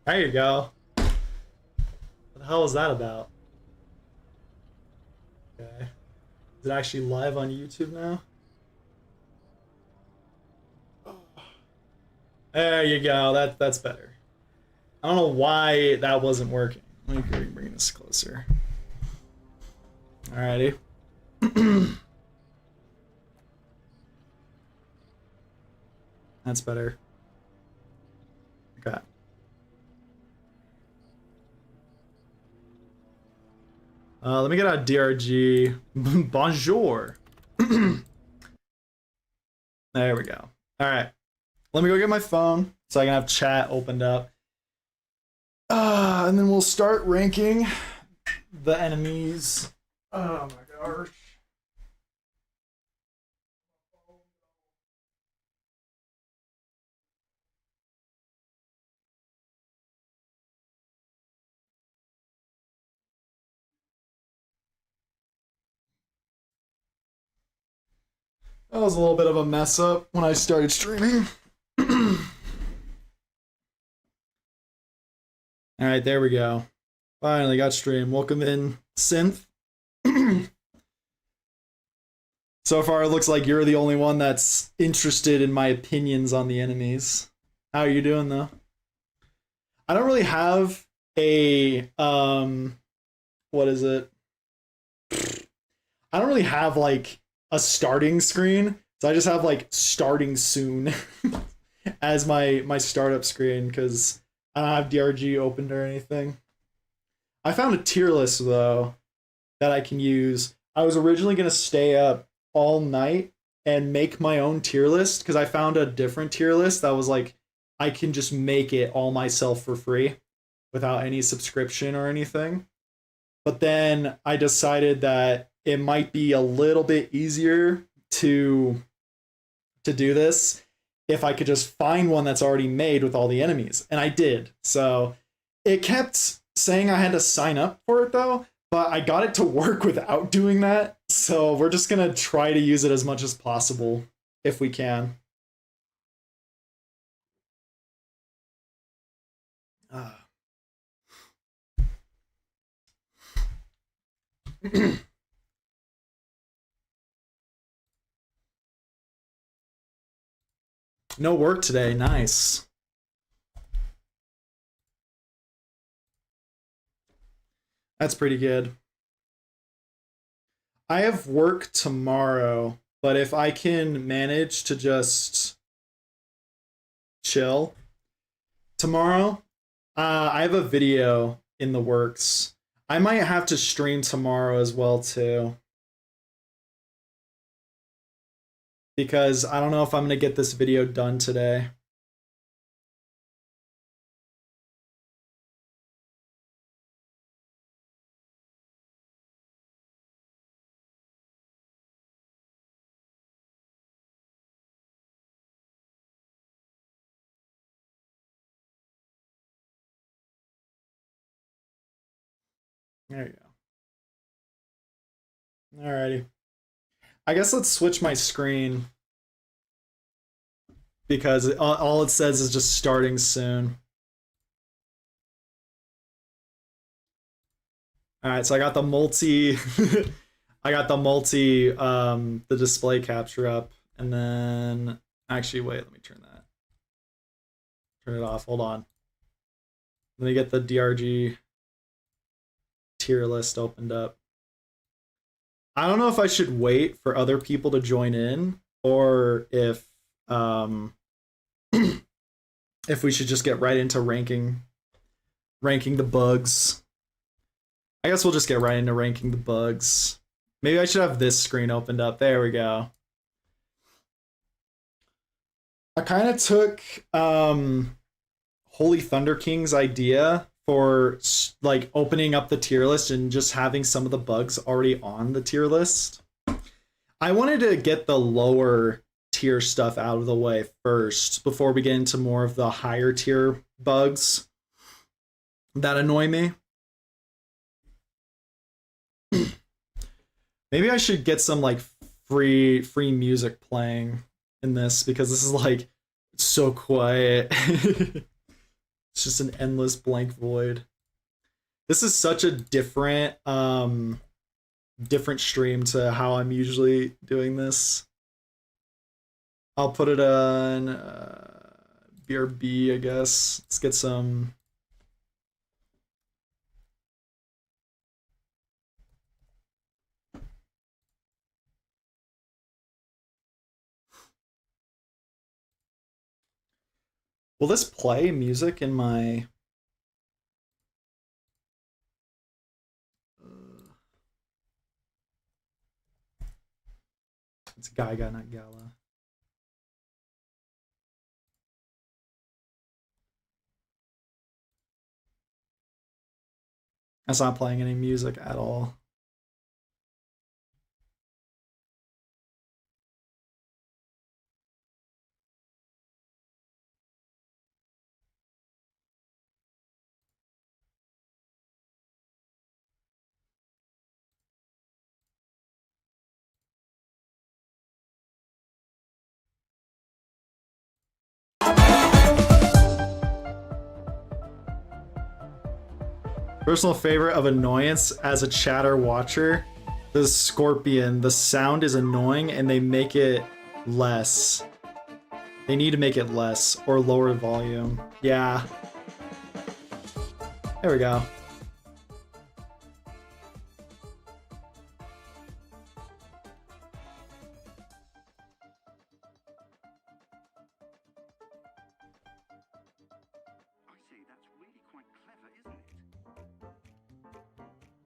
There you go. What the hell is that about? Okay. Is it actually live on YouTube now? There you go. That's better. I don't know why that wasn't working. Let me bring this closer. Alrighty. That's better. Okay. Let me get out DRG. Bonjour. There we go. All right. Let me go get my phone so I can have chat opened up. And then we'll start ranking the enemies. Oh my gosh. That was a little bit of a mess up when I started streaming. All right, there we go. Finally got stream. Welcome in, Synth. So far, it looks like you're the only one that's interested in my opinions on the enemies. How are you doing, though? I don't really have a what is it? I don't really have like a starting screen, so I just have like starting soon as my startup screen because I don't have DRG opened or anything. I found a tier list though that I can use. I was originally gonna stay up all night and make my own tier list because I found a different tier list that was like I can just make it all myself for free without any subscription or anything. But then I decided that it might be a little bit easier to do this if I could just find one that's already made with all the enemies. And I did. So it kept saying I had to sign up for it though, but I got it to work without doing that. So we're just going to try to use it as much as possible if we can. No work today. Nice. That's pretty good. I have work tomorrow, but if I can manage to just chill tomorrow, I have a video in the works. I might have to stream tomorrow as well too. Because I don't know if I'm going to get this video done today. There you go. Alrighty. I guess let's switch my screen because all it says is just starting soon. All right, so I got the multi I got the display capture up and then actually wait, let me turn it off. Hold on. Let me get the DRG tier list opened up. I don't know if I should wait for other people to join in or if if we should just get right into ranking the bugs. I guess we'll just get right into ranking the bugs. Maybe I should have this screen opened up. There we go. I kind of took Holy Thunder King's idea for like opening up the tier list and just having some of the bugs already on the tier list. I wanted to get the lower tier stuff out of the way first before we get into more of the higher tier bugs that annoy me. Maybe I should get some like free music playing in this because this is like so quiet. just an endless blank void. This is such a different different stream to how I'm usually doing this. I'll put it on BRB, I guess. Let's get some. Will this play music in my... It's Gaga, not Gala. That's not playing any music at all. Personal favorite of annoyance as a chatter watcher, the Scorpion. The sound is annoying and they make it less. They need to make it less or lower volume. Yeah. There we go.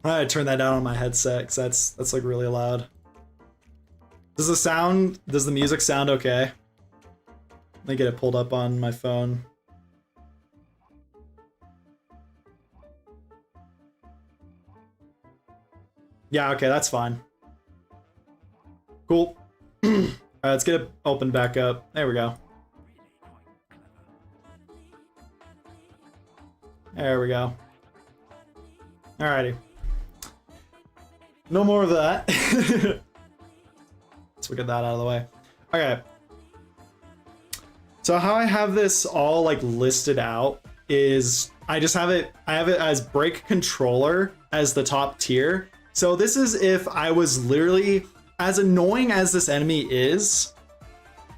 I turn that down on my headset because that's like really loud. Does the music sound okay? Let me get it pulled up on my phone. Yeah, okay, that's fine. Cool. Alright, let's get it open back up. There we go. There we go. Alrighty. No more of that. Let's get that out of the way. Okay. So how I have this all like listed out is I have it as break controller as the top tier. So this is if I was literally, as annoying as this enemy is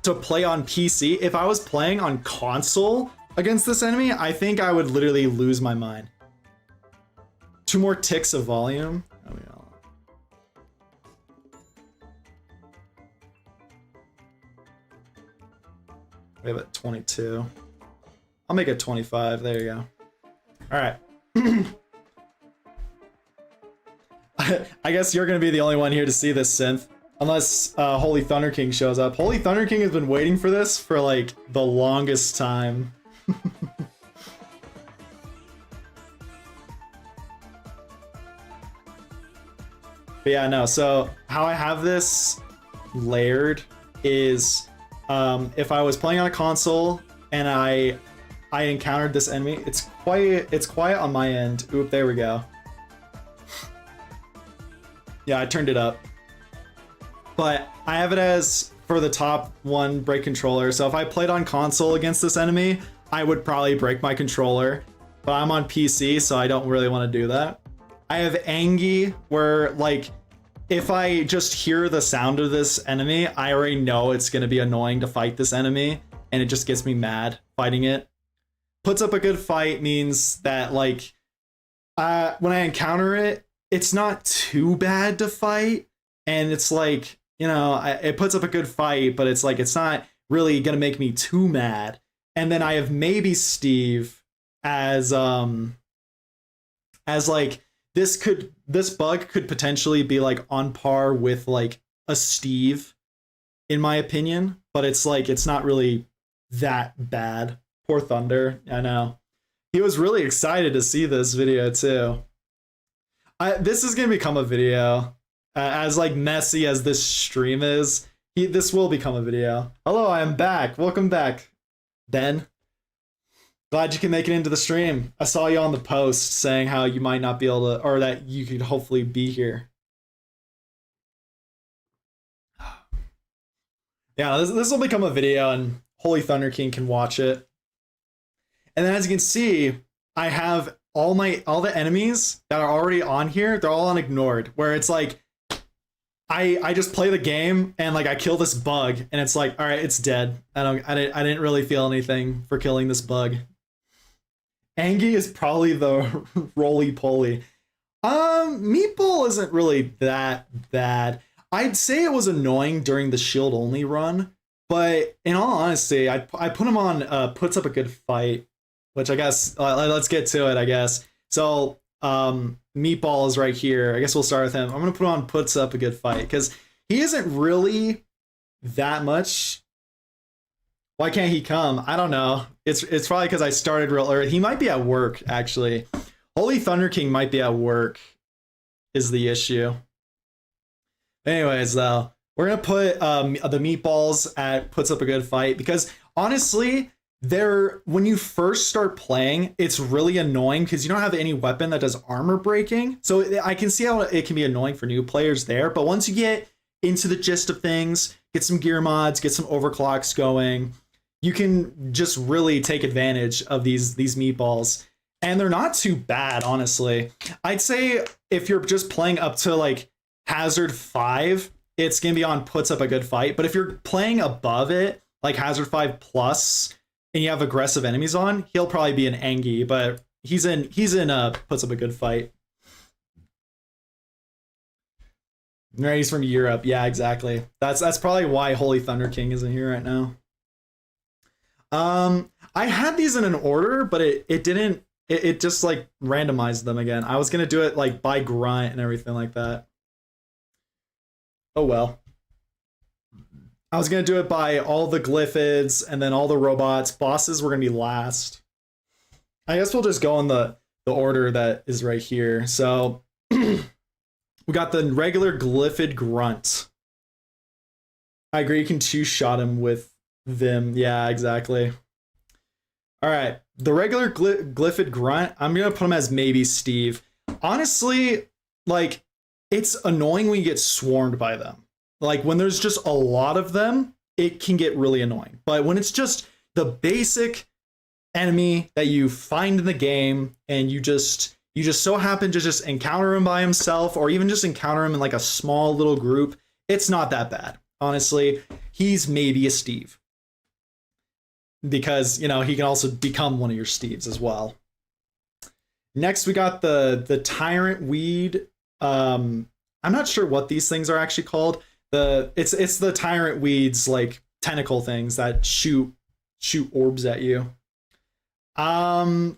to play on PC, if I was playing on console against this enemy, I think I would literally lose my mind. 2 more ticks of volume. Oh, yeah. We have it 22. I'll make it 25. There you go. All right. I guess you're going to be the only one here to see this synth. Unless Holy Thunder King shows up. Holy Thunder King has been waiting for this for like the longest time. But yeah, no, so how I have this layered is if I was playing on a console and I encountered this enemy, it's quiet on my end. Oop, there we go. Yeah, I turned it up. But I have it as for the top 1 break controller. So if I played on console against this enemy, I would probably break my controller. But I'm on PC, so I don't really want to do that. I have Angie, where like if I just hear the sound of this enemy, I already know it's going to be annoying to fight this enemy, and it just gets me mad fighting it. Puts up a good fight means that like when I encounter it, it's not too bad to fight, and it's like, you know, it puts up a good fight, but it's like it's not really going to make me too mad. And then I have maybe Steve as like this bug could potentially be like on par with like a Steve in my opinion, but it's like it's not really that bad. Poor Thunder. I know. He was really excited to see this video too. This is going to become a video. As like messy as this stream is, this will become a video. Hello, I am back. Welcome back, Ben. Glad you can make it into the stream. I saw you on the post saying how you might not be able to, or that you could hopefully be here. Yeah, this will become a video and Holy Thunder King can watch it. And then as you can see, I have all the enemies that are already on here, they're all on ignored, where it's like I just play the game and like I kill this bug and it's like, all right, it's dead. I didn't really feel anything for killing this bug. Angie is probably the roly poly. Meatball isn't really that bad. I'd say it was annoying during the shield only run, but in all honesty, I put him on puts up a good fight, which I guess let's get to it. I guess so. Meatball is right here. I guess we'll start with him. I'm gonna put on puts up a good fight because he isn't really that much. Why can't he come? I don't know. It's probably because I started real early. He might be at work actually. Holy Thunder King might be at work. Is the issue. Anyways, though, we're gonna put the meatballs at puts up a good fight because honestly, when you first start playing, it's really annoying because you don't have any weapon that does armor breaking. So I can see how it can be annoying for new players there. But once you get into the gist of things, get some gear mods, get some overclocks going, you can just really take advantage of these meatballs. And they're not too bad, honestly. I'd say if you're just playing up to like Hazard 5, it's gonna be on puts up a good fight. But if you're playing above it, like Hazard 5 plus, and you have aggressive enemies on, he'll probably be an Angie, but he's in puts up a good fight. Right, he's from Europe. Yeah, exactly. That's probably why Holy Thunder King isn't here right now. I had these in an order, but it didn't. It just like randomized them again. I was gonna do it like by grunt and everything like that. Oh well. I was gonna do it by all the glyphids and then all the robots. Bosses were gonna be last. I guess we'll just go in the order that is right here. So we got the regular glyphid grunt. I agree, you can two-shot him with Vim. Yeah, exactly. All right, the regular glyphid grunt, I'm gonna put him as maybe Steve. Honestly, like, it's annoying when you get swarmed by them. Like, when there's just a lot of them, it can get really annoying. But when it's just the basic enemy that you find in the game and you just so happen to just encounter him by himself or even just encounter him in like a small little group, it's not that bad. Honestly, he's maybe a Steve. Because, you know, he can also become one of your Steves as well. Next, we got the Tyrant Weed. I'm not sure what these things are actually called. It's the Tyrant Weed's like tentacle things that shoot orbs at you. Honestly,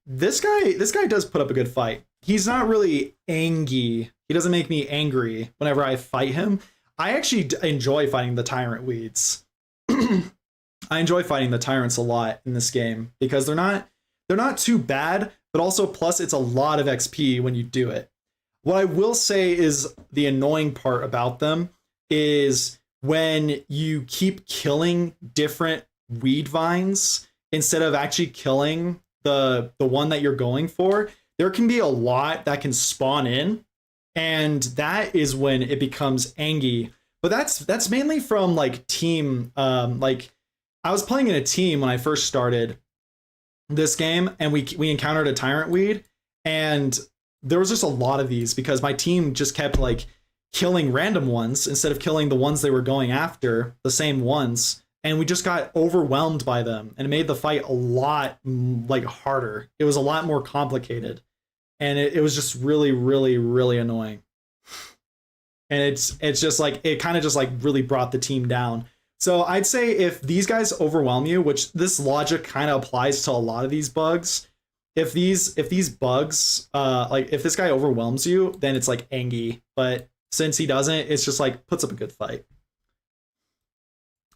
this guy does put up a good fight. He's not really angry. He doesn't make me angry whenever I fight him. I actually enjoy fighting the Tyrant Weeds. I enjoy fighting the Tyrants a lot in this game because they're not too bad, but also plus it's a lot of XP when you do it. What I will say is the annoying part about them is when you keep killing different weed vines instead of actually killing the one that you're going for, there can be a lot that can spawn in. And that is when it becomes Angie. But that's mainly from like team. Like I was playing in a team when I first started this game, and we encountered a Tyrant Weed, and there was just a lot of these because my team just kept like killing random ones instead of killing the ones they were going after, the same ones, and we just got overwhelmed by them, and it made the fight a lot like harder. It was a lot more complicated. And it was just really, really, really annoying. And it's just like, it kind of just like really brought the team down. So I'd say if these guys overwhelm you, which this logic kind of applies to a lot of these bugs, if these bugs, like if this guy overwhelms you, then it's like Angie. But since he doesn't, it's just like puts up a good fight.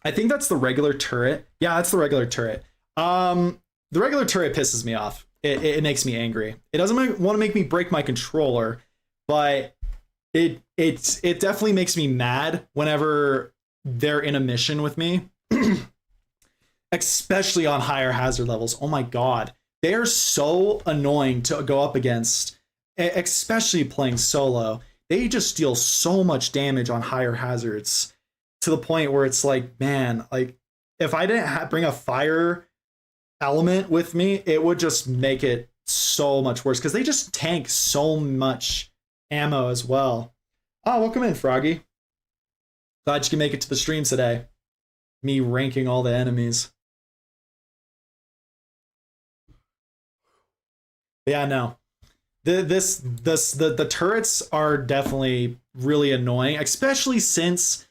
I think that's the regular turret. Yeah, that's the regular turret. The regular turret pisses me off. It makes me angry. It doesn't want to make me break my controller, but it definitely makes me mad whenever they're in a mission with me, especially on higher hazard levels. Oh my god, they are so annoying to go up against, especially playing solo. They just deal so much damage on higher hazards to the point where it's like, man, like if I didn't bring a fire element with me, it would just make it so much worse because they just tank so much ammo as well. Oh, welcome in, Froggy. Glad you can make it to the stream today. Me ranking all the enemies. Yeah, no. The turrets are definitely really annoying, especially since,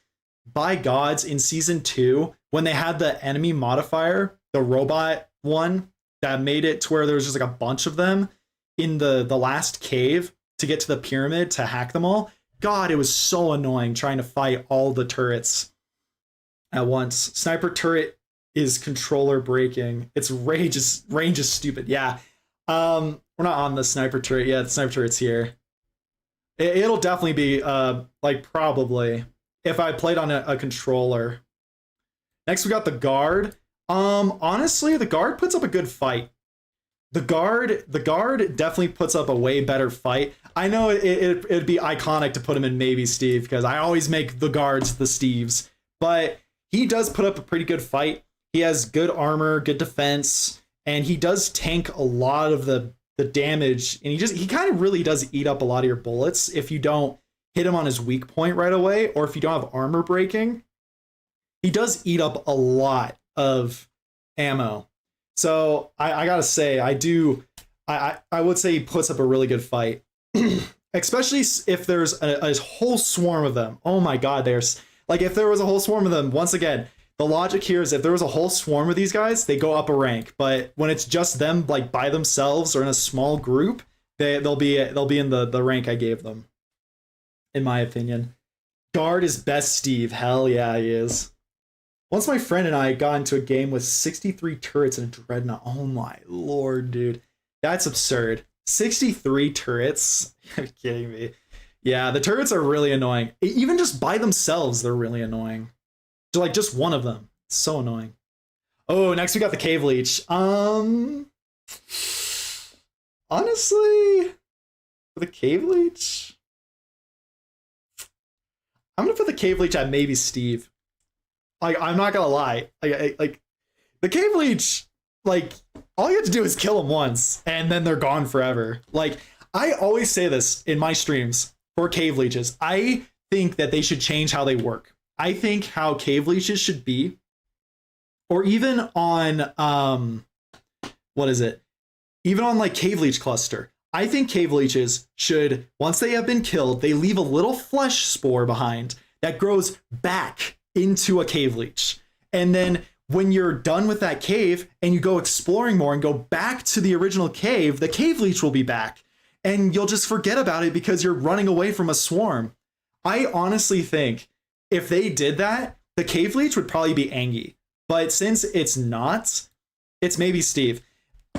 by gods, in season 2, when they had the enemy modifier, the robot one, that made it to where there was just like a bunch of them in the last cave to get to the pyramid to hack them all. God, it was so annoying trying to fight all the turrets at once. Sniper turret is controller breaking. Its range is stupid. Yeah. We're not on the sniper turret yet. The sniper turret's here. It'll definitely be like probably if I played on a controller. Next we got the guard. Honestly, the guard puts up a good fight. The guard definitely puts up a way better fight. I know it'd be iconic to put him in maybe Steve because I always make the guards the Steves, but he does put up a pretty good fight. He has good armor, good defense, and he does tank a lot of the damage, and he kind of really does eat up a lot of your bullets if you don't hit him on his weak point right away, or if you don't have armor breaking. He does eat up a lot of ammo. So I gotta say, I would say he puts up a really good fight. Especially if there's a whole swarm of them. Oh my god, there's like if there was a whole swarm of them, once again, the logic here is if there was a whole swarm of these guys, they go up a rank. But when it's just them like by themselves or in a small group, they'll be in the rank I gave them. In my opinion. Guard is best Steve. Hell yeah, he is. Once my friend and I got into a game with 63 turrets and a dreadnought. Oh my lord, dude. That's absurd. 63 turrets? You're kidding me. Yeah, the turrets are really annoying. Even just by themselves, they're really annoying. Like just one of them. It's so annoying. Oh, next we got the cave leech. Honestly, for the cave leech, I'm gonna put the cave leech at maybe Steve. Like, I'm not gonna lie. Like the cave leech, like all you have to do is kill them once, and then they're gone forever. Like I always say this in my streams for cave leeches. I think that they should change how they work. I think how cave leeches should be, or even on what is it? Even on like cave leech cluster. I think cave leeches should, once they have been killed, they leave a little flesh spore behind that grows back into a cave leech. And then when you're done with that cave and you go exploring more and go back to the original cave, the cave leech will be back. And you'll just forget about it because you're running away from a swarm. I honestly think if they did that, the cave leech would probably be Angie. But since it's not, it's maybe Steve.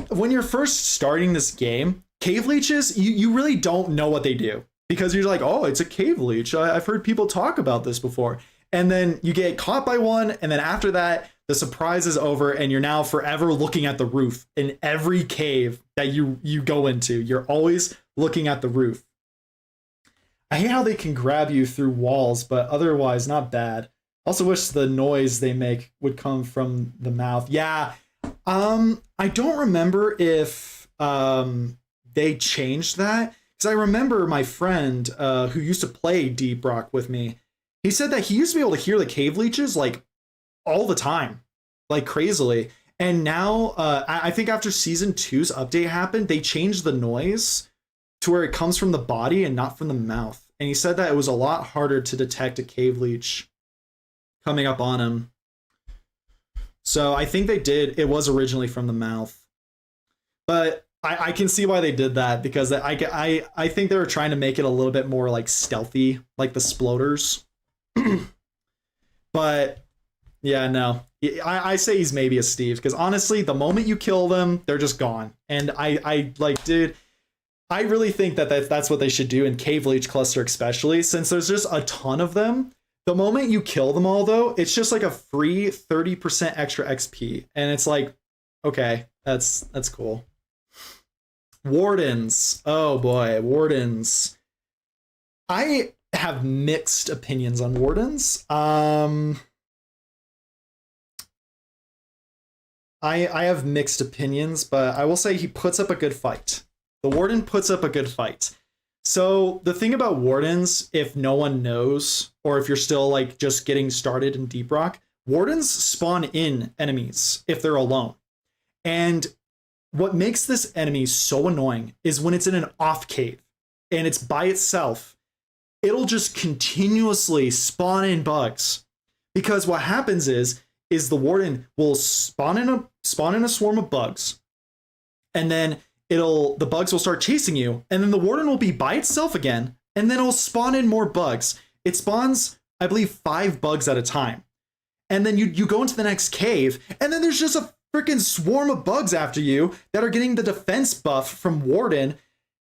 When you're first starting this game, cave leeches, you really don't know what they do. Because you're like, oh, it's a cave leech. I've heard people talk about this before. And then you get caught by one, and then after that, the surprise is over, and you're now forever looking at the roof in every cave that you go into. You're always looking at the roof. I hate how they can grab you through walls, but otherwise not bad. Also wish the noise they make would come from the mouth. Yeah, I don't remember if they changed that. Because I remember my friend who used to play Deep Rock with me, he said that he used to be able to hear the cave leeches like all the time, like crazily. And now I think after season 2's update happened, they changed the noise to where it comes from the body and not from the mouth. And he said that it was a lot harder to detect a cave leech coming up on him. So I think it was originally from the mouth. But I can see why they did that, because I think they were trying to make it a little bit more like stealthy, like the sploders. But yeah, no, I say he's maybe a Steve, because honestly, the moment you kill them, they're just gone. And I like, dude, I really think that's what they should do in Cave Leech Cluster, especially since there's just a ton of them. The moment you kill them all, though, it's just like a free 30% extra XP, and it's like, okay, that's cool. Wardens, oh boy, wardens. I have mixed opinions on wardens. I have mixed opinions, but I will say he puts up a good fight. The Warden puts up a good fight. So the thing about Wardens, if no one knows, or if you're still like just getting started in Deep Rock, Wardens spawn in enemies if they're alone. And what makes this enemy so annoying is when it's in an off cave and it's by itself, it'll just continuously spawn in bugs. Because what happens is the Warden will spawn in a swarm of bugs, and then the bugs will start chasing you, and then the Warden will be by itself again, and then it'll spawn in more bugs. It spawns, I believe, 5 bugs at a time. And then you go into the next cave, and then there's just a freaking swarm of bugs after you that are getting the defense buff from Warden,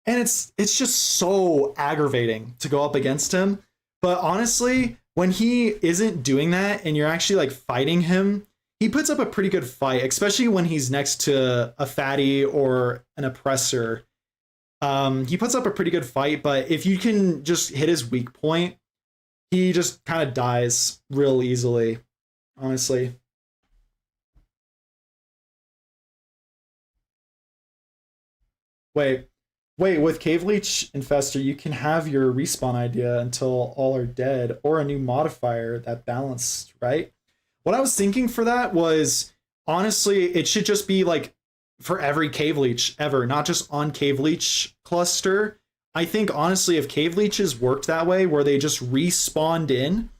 and it's just so aggravating to go up against him. But honestly, when he isn't doing that and you're actually like fighting him, he puts up a pretty good fight, especially when he's next to a fatty or an oppressor. He puts up a pretty good fight, but if you can just hit his weak point, he just kind of dies real easily, honestly. Wait, with Cave Leech Infestor, you can have your respawn idea until all are dead, or a new modifier that balanced, right? What I was thinking for that was, honestly, it should just be like for every Cave Leech ever, not just on Cave Leech cluster. I think, honestly, if Cave Leeches worked that way, where they just respawned in,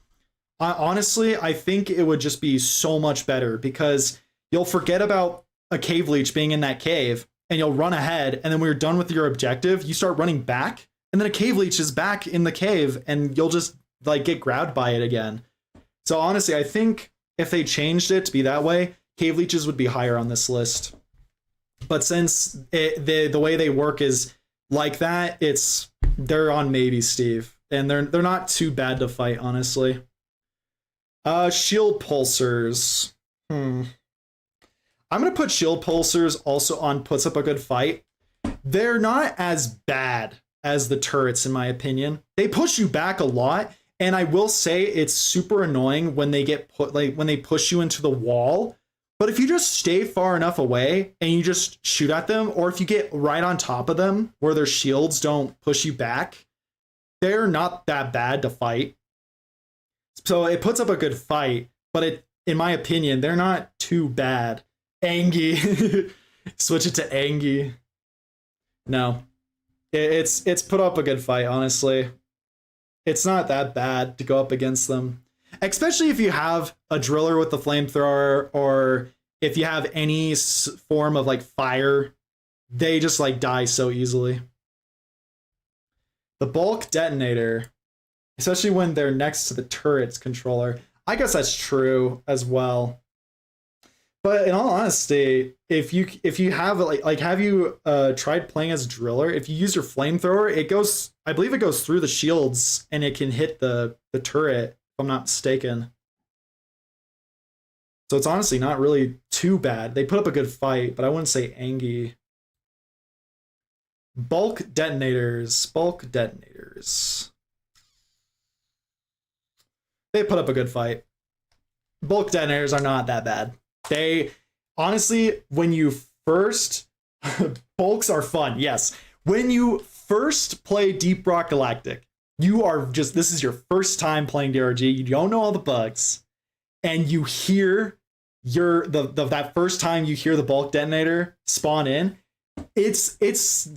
honestly, I think it would just be so much better, because you'll forget about a Cave Leech being in that cave, and you'll run ahead, and then when you're done with your objective, you start running back, and then a Cave Leech is back in the cave, and you'll just like get grabbed by it again. So honestly, I think if they changed it to be that way, Cave Leeches would be higher on this list. But since the way they work is like that, they're on maybe Steve, and they're not too bad to fight, honestly. Shield Pulsers. I'm going to put Shield Pulsers also on puts up a good fight. They're not as bad as the turrets, in my opinion. They push you back a lot, and I will say it's super annoying when they when they push you into the wall. But if you just stay far enough away and you just shoot at them, or if you get right on top of them where their shields don't push you back, they're not that bad to fight. So it puts up a good fight, but in my opinion, they're not too bad. Angie. Switch it to Angie. No. It's put up a good fight, honestly. It's not that bad to go up against them. Especially if you have a driller with the flamethrower, or if you have any form of like fire, they just like die so easily. The bulk detonator, especially when they're next to the turret's controller. I guess that's true as well. But in all honesty, if you have have you tried playing as a driller? If you use your flamethrower, I believe it goes through the shields and it can hit the turret, if I'm not mistaken. So it's honestly not really too bad. They put up a good fight, but I wouldn't say Angie. Bulk detonators. They put up a good fight. Bulk detonators are not that bad. They honestly, when you first bulks are fun, yes. When you first play Deep Rock Galactic, this is your first time playing DRG, you don't know all the bugs, and you hear that first time you hear the bulk detonator spawn in, it's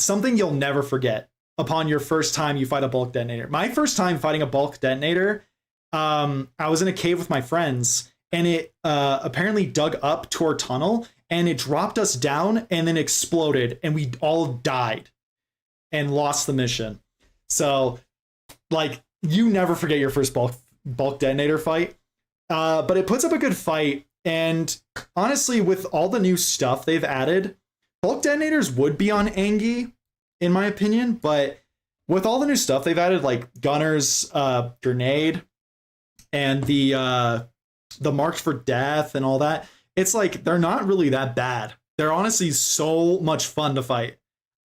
something you'll never forget upon your first time you fight a bulk detonator. My first time fighting a bulk detonator, I was in a cave with my friends, and it apparently dug up to our tunnel, and it dropped us down and then exploded, and we all died and lost the mission. So, like, you never forget your first bulk detonator fight. But it puts up a good fight, and honestly, with all the new stuff they've added, bulk detonators would be on Angie, in my opinion, but with all the new stuff they've added, like Gunner's grenade and the marked for death and all that, it's like they're not really that bad. They're honestly so much fun to fight.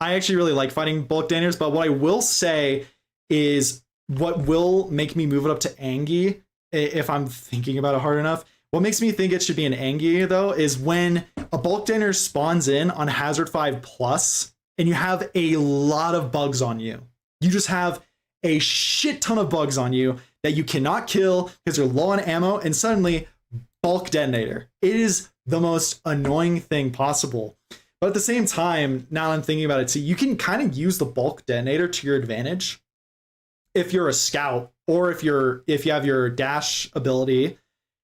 I actually really like fighting bulk detonators, but what I will say is what will make me move it up to Angie, if I'm thinking about it hard enough, what makes me think it should be an Angie, though, is when a bulk detonator spawns in on hazard 5 plus, and you have a lot of bugs on you. You just have a shit ton of bugs on you that you cannot kill because you're low on ammo, and suddenly bulk detonator. It is the most annoying thing possible. But at the same time, now I'm thinking about it too, you can kind of use the bulk detonator to your advantage if you're a scout, or if you have your dash ability.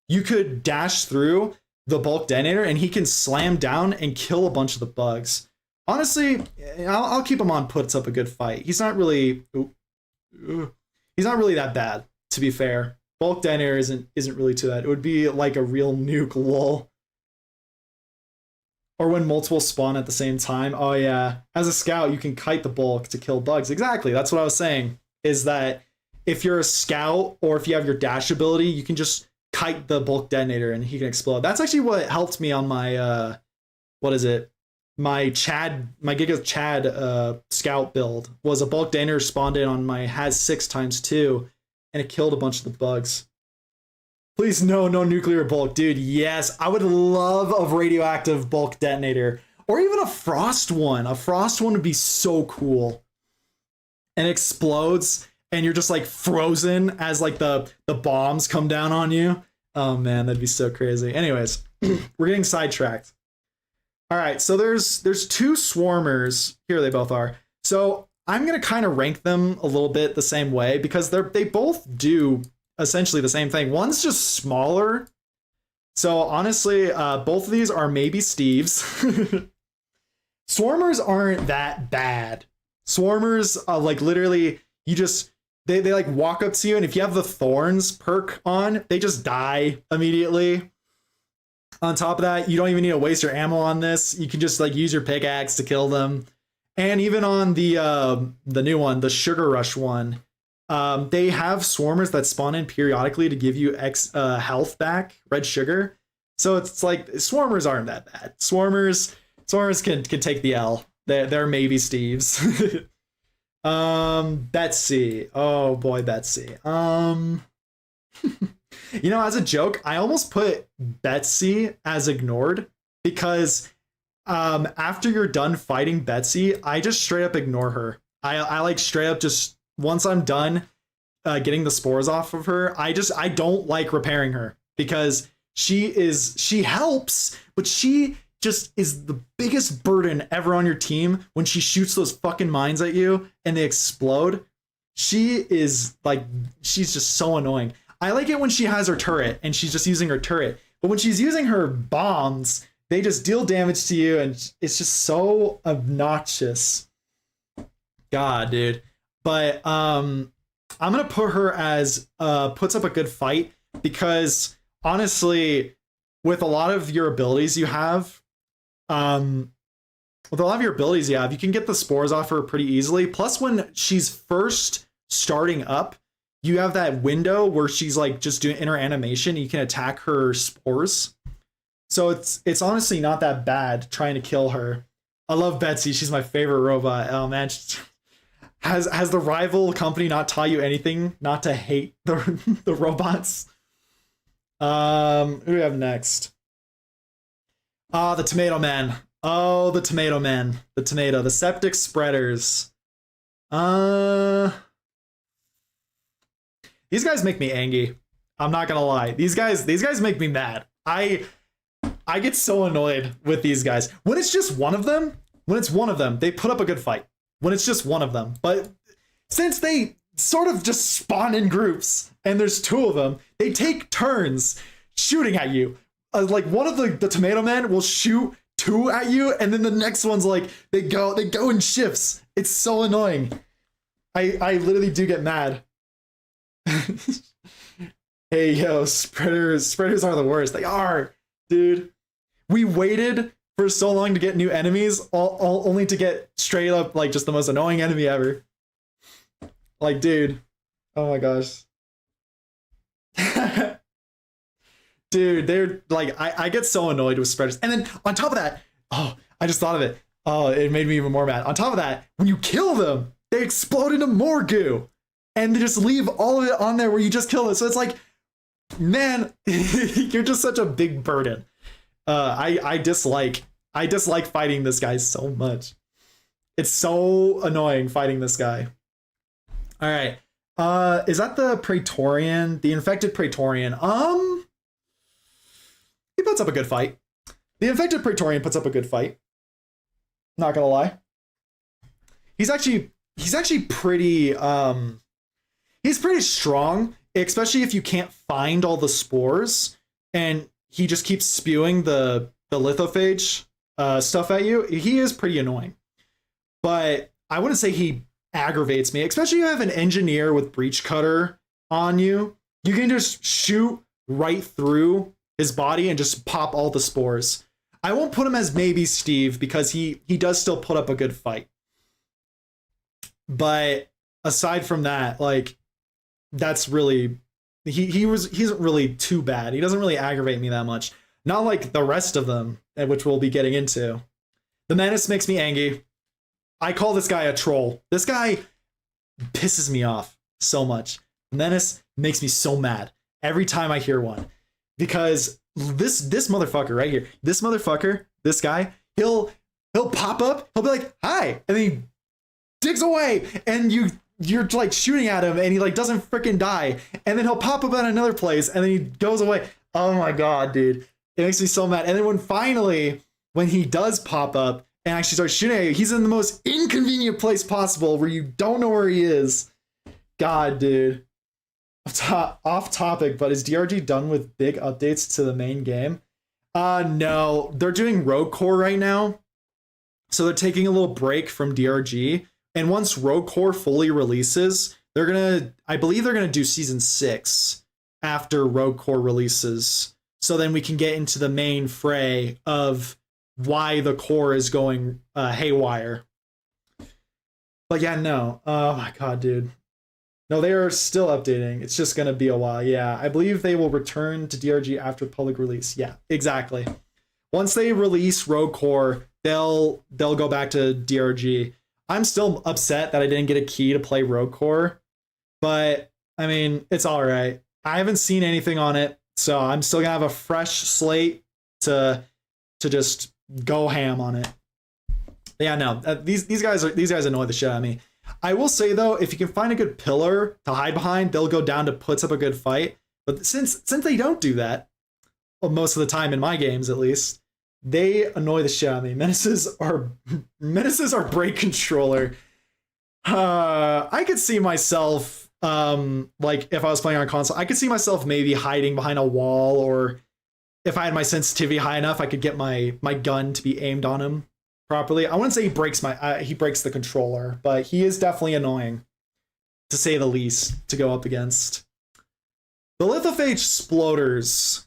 You could dash through the bulk detonator and he can slam down and kill a bunch of the bugs. Honestly, I'll keep him on, puts up a good fight. He's not really that bad, to be fair. Bulk detonator isn't really too bad. It would be like a real nuke, lol. Or when multiple spawn at the same time. Oh yeah, as a scout, you can kite the bulk to kill bugs. Exactly, that's what I was saying, is that if you're a scout or if you have your dash ability, you can just kite the bulk detonator and he can explode. That's actually what helped me on my, my Giga Chad scout build, was a bulk detonator spawned in on my has 6 times 2 and it killed a bunch of the bugs. Please no nuclear bulk, dude. Yes, I would love a radioactive bulk detonator, or even a frost one. A frost one would be so cool. And it explodes, and you're just like frozen as like the bombs come down on you. Oh man, that'd be so crazy. Anyways, we're getting sidetracked. All right, so there's 2 swarmers. Here they both are. So I'm gonna kind of rank them a little bit the same way because they both do essentially the same thing. One's just smaller. So honestly, both of these are maybe Steve's. Swarmers aren't that bad. Swarmers, like literally, you just, they like walk up to you, and if you have the thorns perk on, they just die immediately. On top of that, you don't even need to waste your ammo on this. You can just like use your pickaxe to kill them. And even on the new one, the Sugar Rush one, they have swarmers that spawn in periodically to give you health back, red sugar. So it's like swarmers aren't that bad. Swarmers can take the L. They're maybe Steve's. Betsy. Oh boy, Betsy. You know, as a joke, I almost put Betsy as ignored because after you're done fighting Betsy, I just straight up ignore her. I like straight up just, once I'm done getting the spores off of her, I don't like repairing her because she helps, but she just is the biggest burden ever on your team when she shoots those fucking mines at you and they explode. She's just so annoying. I like it when she has her turret and she's just using her turret, but when she's using her bombs, they just deal damage to you and it's just so obnoxious. God, dude. But I'm gonna put her as puts up a good fight because honestly, with a lot of your abilities you have, you can get the spores off her pretty easily. Plus, when she's first starting up, you have that window where she's like just doing inner animation. You can attack her spores, so it's honestly not that bad trying to kill her. I love Betsy. She's my favorite robot. Oh man. Has the rival company not taught you anything? Not to hate the robots? Who do we have next? The Tomato Man. Oh, the Tomato Man. The septic spreaders. These guys make me angry. I'm not gonna lie. These guys make me mad. I get so annoyed with these guys. When it's one of them, they put up a good fight. When it's just one of them. But since they sort of just spawn in groups and there's 2 of them, they take turns shooting at you. Like one of the Tomato Men will shoot 2 at you, and then the next one's like they go in shifts. It's so annoying. I literally do get mad. Hey yo, spreaders are the worst. They are, dude. We waited for so long to get new enemies, all only to get straight up like just the most annoying enemy ever. Like, dude, oh my gosh. Dude, they're like, I get so annoyed with spreaders. And then on top of that, oh, I just thought of it. Oh, it made me even more mad. On top of that, when you kill them, they explode into more goo. And they just leave all of it on there where you just killed it. So it's like, man, you're just such a big burden. I dislike fighting this guy so much. It's so annoying fighting this guy. All right. Is that the Praetorian? The infected Praetorian. He puts up a good fight. The infected Praetorian puts up a good fight. Not gonna lie. He's actually pretty he's pretty strong, especially if you can't find all the spores and he just keeps spewing the lithophage stuff at you. He is pretty annoying. But I wouldn't say he aggravates me, especially if you have an engineer with breach cutter on you. You can just shoot right through his body and just pop all the spores. I won't put him as maybe Steve because he does still put up a good fight. But aside from that, like, that's really he isn't really too bad. He doesn't really aggravate me that much. Not like the rest of them, which we'll be getting into. The Menace makes me angry. I call this guy a troll. This guy pisses me off so much. The Menace makes me so mad every time I hear one. Because this motherfucker right here, this guy, he'll pop up, he'll be like, hi, and then he digs away, and you're like shooting at him, and he like doesn't freaking die, and then he'll pop up at another place, and then he goes away. Oh my god, dude. It makes me so mad. And then when he does pop up and actually starts shooting at you, he's in the most inconvenient place possible where you don't know where he is. God, dude. Off topic, but is DRG done with big updates to the main game? No. They're doing Rogue Core right now. So they're taking a little break from DRG. And once Rogue Core fully releases, I believe they're gonna do Season 6 after Rogue Core releases. So then we can get into the main fray of why the core is going haywire. But yeah, no. Oh my god, dude. No, they are still updating. It's just going to be a while. Yeah, I believe they will return to DRG after public release. Yeah, exactly. Once they release Rogue Core, they'll go back to DRG. I'm still upset that I didn't get a key to play Rogue Core, but I mean, it's all right. I haven't seen anything on it, so I'm still going to have a fresh slate to just go ham on it. Yeah, no. These guys annoy the shit out of me. I will say though, if you can find a good pillar to hide behind, they'll go down to puts up a good fight. But since they don't do that, well, most of the time in my games at least, they annoy the shit out of me. Menaces are break controller. I could see myself like if I was playing on console, I could see myself maybe hiding behind a wall, or if I had my sensitivity high enough, I could get my gun to be aimed on him properly. I wouldn't say he breaks the controller, but he is definitely annoying, to say the least, to go up against. The lithophage sploders.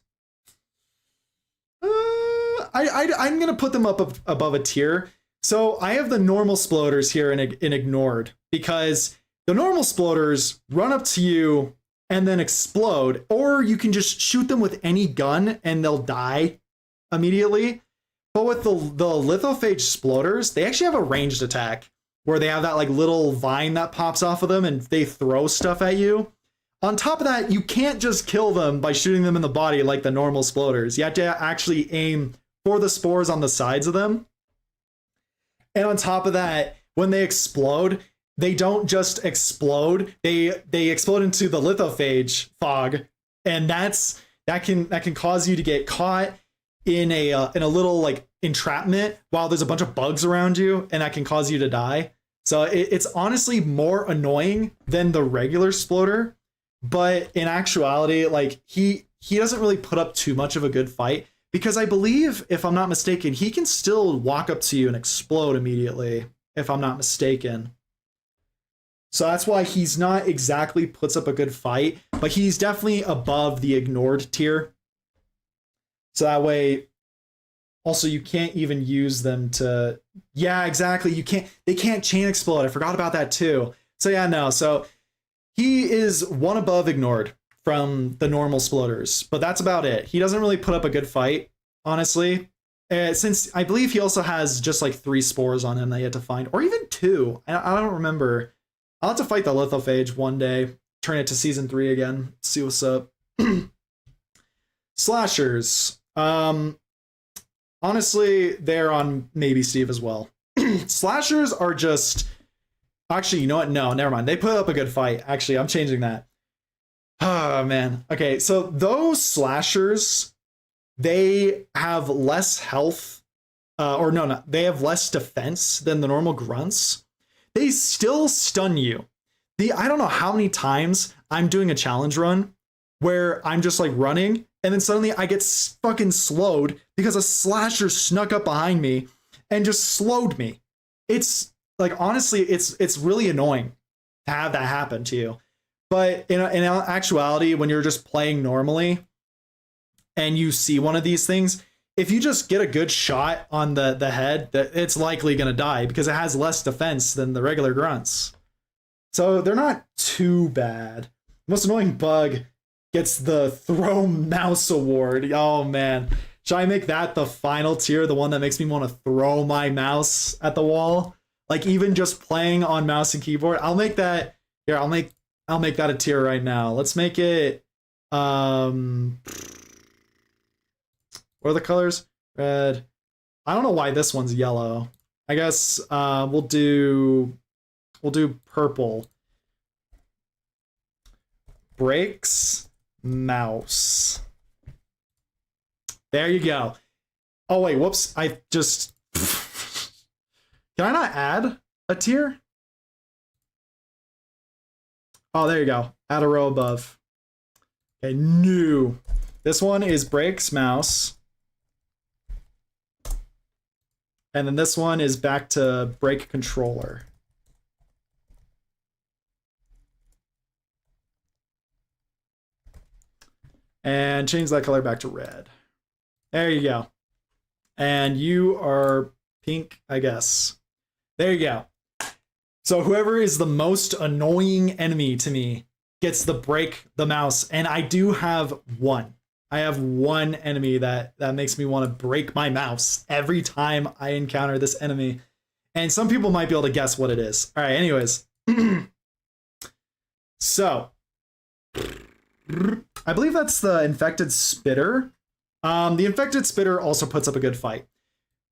I'm gonna put them up above a tier. So I have the normal sploders here in ignored, because the normal sploders run up to you and then explode, or you can just shoot them with any gun and they'll die immediately. But with the lithophage sploders, they actually have a ranged attack where they have that like little vine that pops off of them and they throw stuff at you. On top of that, you can't just kill them by shooting them in the body like the normal sploders. You have to actually aim for the spores on the sides of them. And on top of that, when they explode, they don't just explode. They explode into the lithophage fog, and that can cause you to get caught in a little like entrapment while there's a bunch of bugs around you, and that can cause you to die. So it's honestly more annoying than the regular sploder, but in actuality, like he doesn't really put up too much of a good fight, because I believe, if I'm not mistaken, he can still walk up to you and explode immediately, if I'm not mistaken. So that's why he's not exactly puts up a good fight, but he's definitely above the ignored tier. So that way, also you can't even use them to, yeah, exactly. They can't chain explode. I forgot about that too. So yeah, no. So he is one above ignored from the normal sploders, but that's about it. He doesn't really put up a good fight, honestly. Since I believe he also has just like 3 spores on him that you have to find, or even 2. I don't remember. I'll have to fight the lithophage one day, turn it to season 3 again, see what's up. Slashers. Honestly, they're on maybe Steve as well. Slashers are just actually, you know what? No, never mind. They put up a good fight. Actually, I'm changing that. Oh man. Okay, so those slashers, they have less health, or no, they have less defense than the normal grunts. They still stun you. I don't know how many times I'm doing a challenge run where I'm just like running and then suddenly I get fucking slowed because a slasher snuck up behind me and just slowed me. It's like honestly, it's really annoying to have that happen to you. But in actuality, when you're just playing normally and you see one of these things, if you just get a good shot on the head, that it's likely gonna die because it has less defense than the regular grunts. So they're not too bad. Most annoying bug gets the throw mouse award. Oh man. Should I make that the final tier, the one that makes me want to throw my mouse at the wall? Like even just playing on mouse and keyboard. I'll make that here, I'll make that a tier right now. Let's make it what are the colors? Red. I don't know why this one's yellow. I guess we'll do purple. Breaks mouse. There you go. Oh wait, whoops. I just can I not add a tier? Oh, there you go. Add a row above. Okay, new. This one is breaks mouse. And then this one is back to break controller. And change that color back to red. There you go. And you are pink, I guess. There you go. So whoever is the most annoying enemy to me gets the break the mouse. And I do have one. I have one enemy that makes me want to break my mouse every time I encounter this enemy. And some people might be able to guess what it is. All right, anyways. So, I believe that's the infected spitter. The infected spitter also puts up a good fight.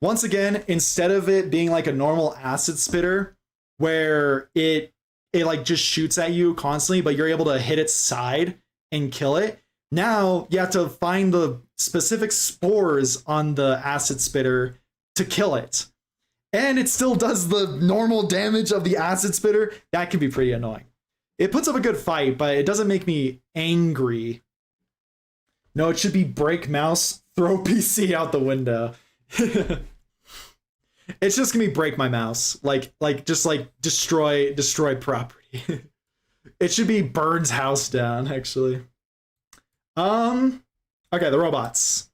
Once again, instead of it being like a normal acid spitter where it like just shoots at you constantly, but you're able to hit its side and kill it. Now you have to find the specific spores on the acid spitter to kill it. And it still does the normal damage of the acid spitter. That can be pretty annoying. It puts up a good fight, but it doesn't make me angry. No, it should be break mouse, throw PC out the window. It's just gonna be break my mouse. Like destroy property. It should be burns house down, actually. Okay, the robots.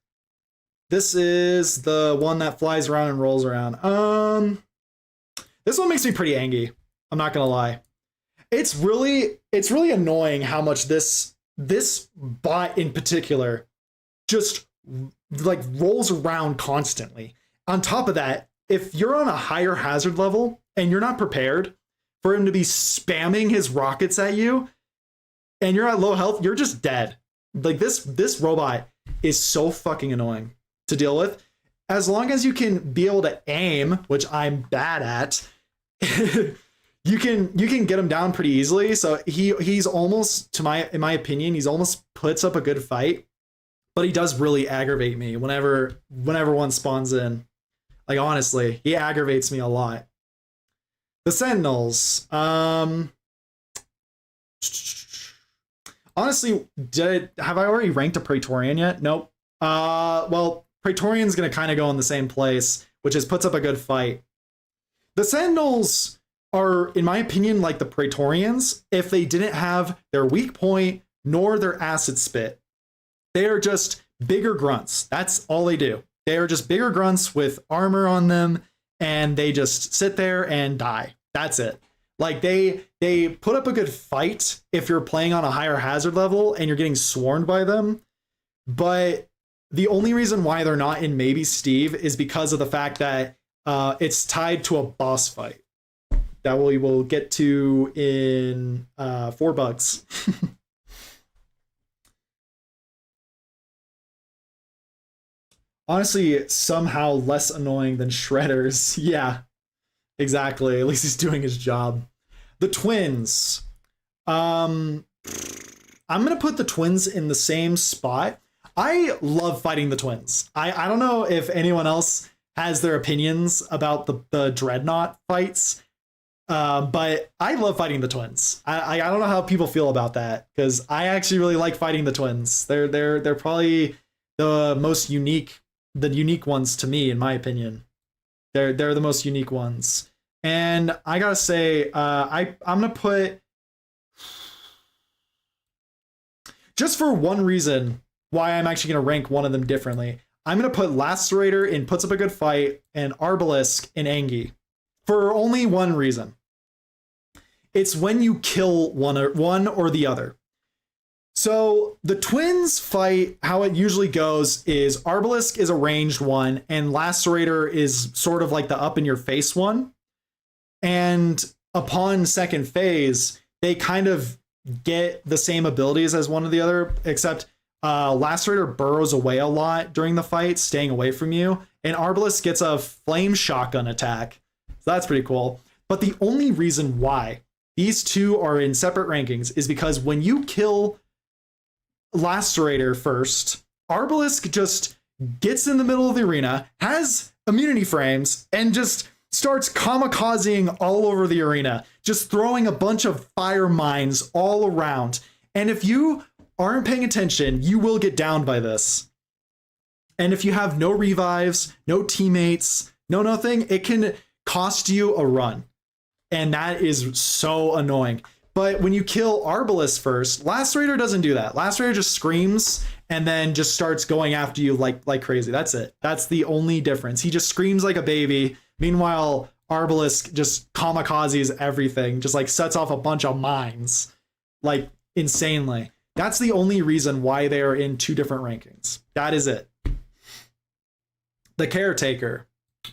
This is the one that flies around and rolls around. This one makes me pretty angry. I'm not gonna lie. It's really annoying how much this bot in particular just like rolls around constantly. On top of that, if you're on a higher hazard level and you're not prepared for him to be spamming his rockets at you and you're at low health, you're just dead. Like this robot is so fucking annoying to deal with. As long as you can be able to aim, which I'm bad at, you can get him down pretty easily. So he's almost, in my opinion, he's almost puts up a good fight, but he does really aggravate me whenever one spawns in. Like honestly, he aggravates me a lot. The Sentinels. Honestly, have I already ranked a Praetorian yet? Nope. Well, Praetorian's gonna kind of go in the same place, which is puts up a good fight. The Sentinels are, in my opinion, like the Praetorians if they didn't have their weak point nor their acid spit. They are just bigger grunts. That's all they do. They are just bigger grunts with armor on them, and they just sit there and die. That's it. Like they put up a good fight if you're playing on a higher hazard level and you're getting swarmed by them. But the only reason why they're not in maybe Steve is because of the fact that it's tied to a boss fight that we will get to in 4 bucks. Honestly, somehow less annoying than Shredder's. Yeah, exactly. At least he's doing his job. The twins. I'm gonna put the twins in the same spot. I love fighting the twins. I don't know if anyone else has their opinions about the Dreadnought fights, but I love fighting the twins. I don't know how people feel about that because I actually really like fighting the twins. They're probably the most unique, the unique ones to me, in my opinion. They're the most unique ones. And I gotta say, I'm gonna put, just for one reason why I'm actually gonna rank one of them differently. I'm gonna put Lacerator in Puts Up a Good Fight and Arbalisk in Angie. For only one reason. It's when you kill one or the other. So the twins fight, how it usually goes is Arbalisk is a ranged one and Lacerator is sort of like the up in your face one. And upon second phase, they kind of get the same abilities as one or the other, except Lacerator burrows away a lot during the fight, staying away from you, and Arbalisk gets a flame shotgun attack. So that's pretty cool. But the only reason why these two are in separate rankings is because when you kill Lacerator first, Arbalisk just gets in the middle of the arena, has immunity frames, and just starts kamikazing all over the arena, just throwing a bunch of fire mines all around. And if you aren't paying attention, you will get downed by this. And if you have no revives, no teammates, no nothing, it can cost you a run. And that is so annoying. But when you kill Arbalisk first, Lacerator doesn't do that. Lacerator just screams and then just starts going after you like crazy. That's it. That's the only difference. He just screams like a baby. Meanwhile, Arbalisk just kamikazes everything, just like sets off a bunch of mines, like insanely. That's the only reason why they are in two different rankings. That is it. The Caretaker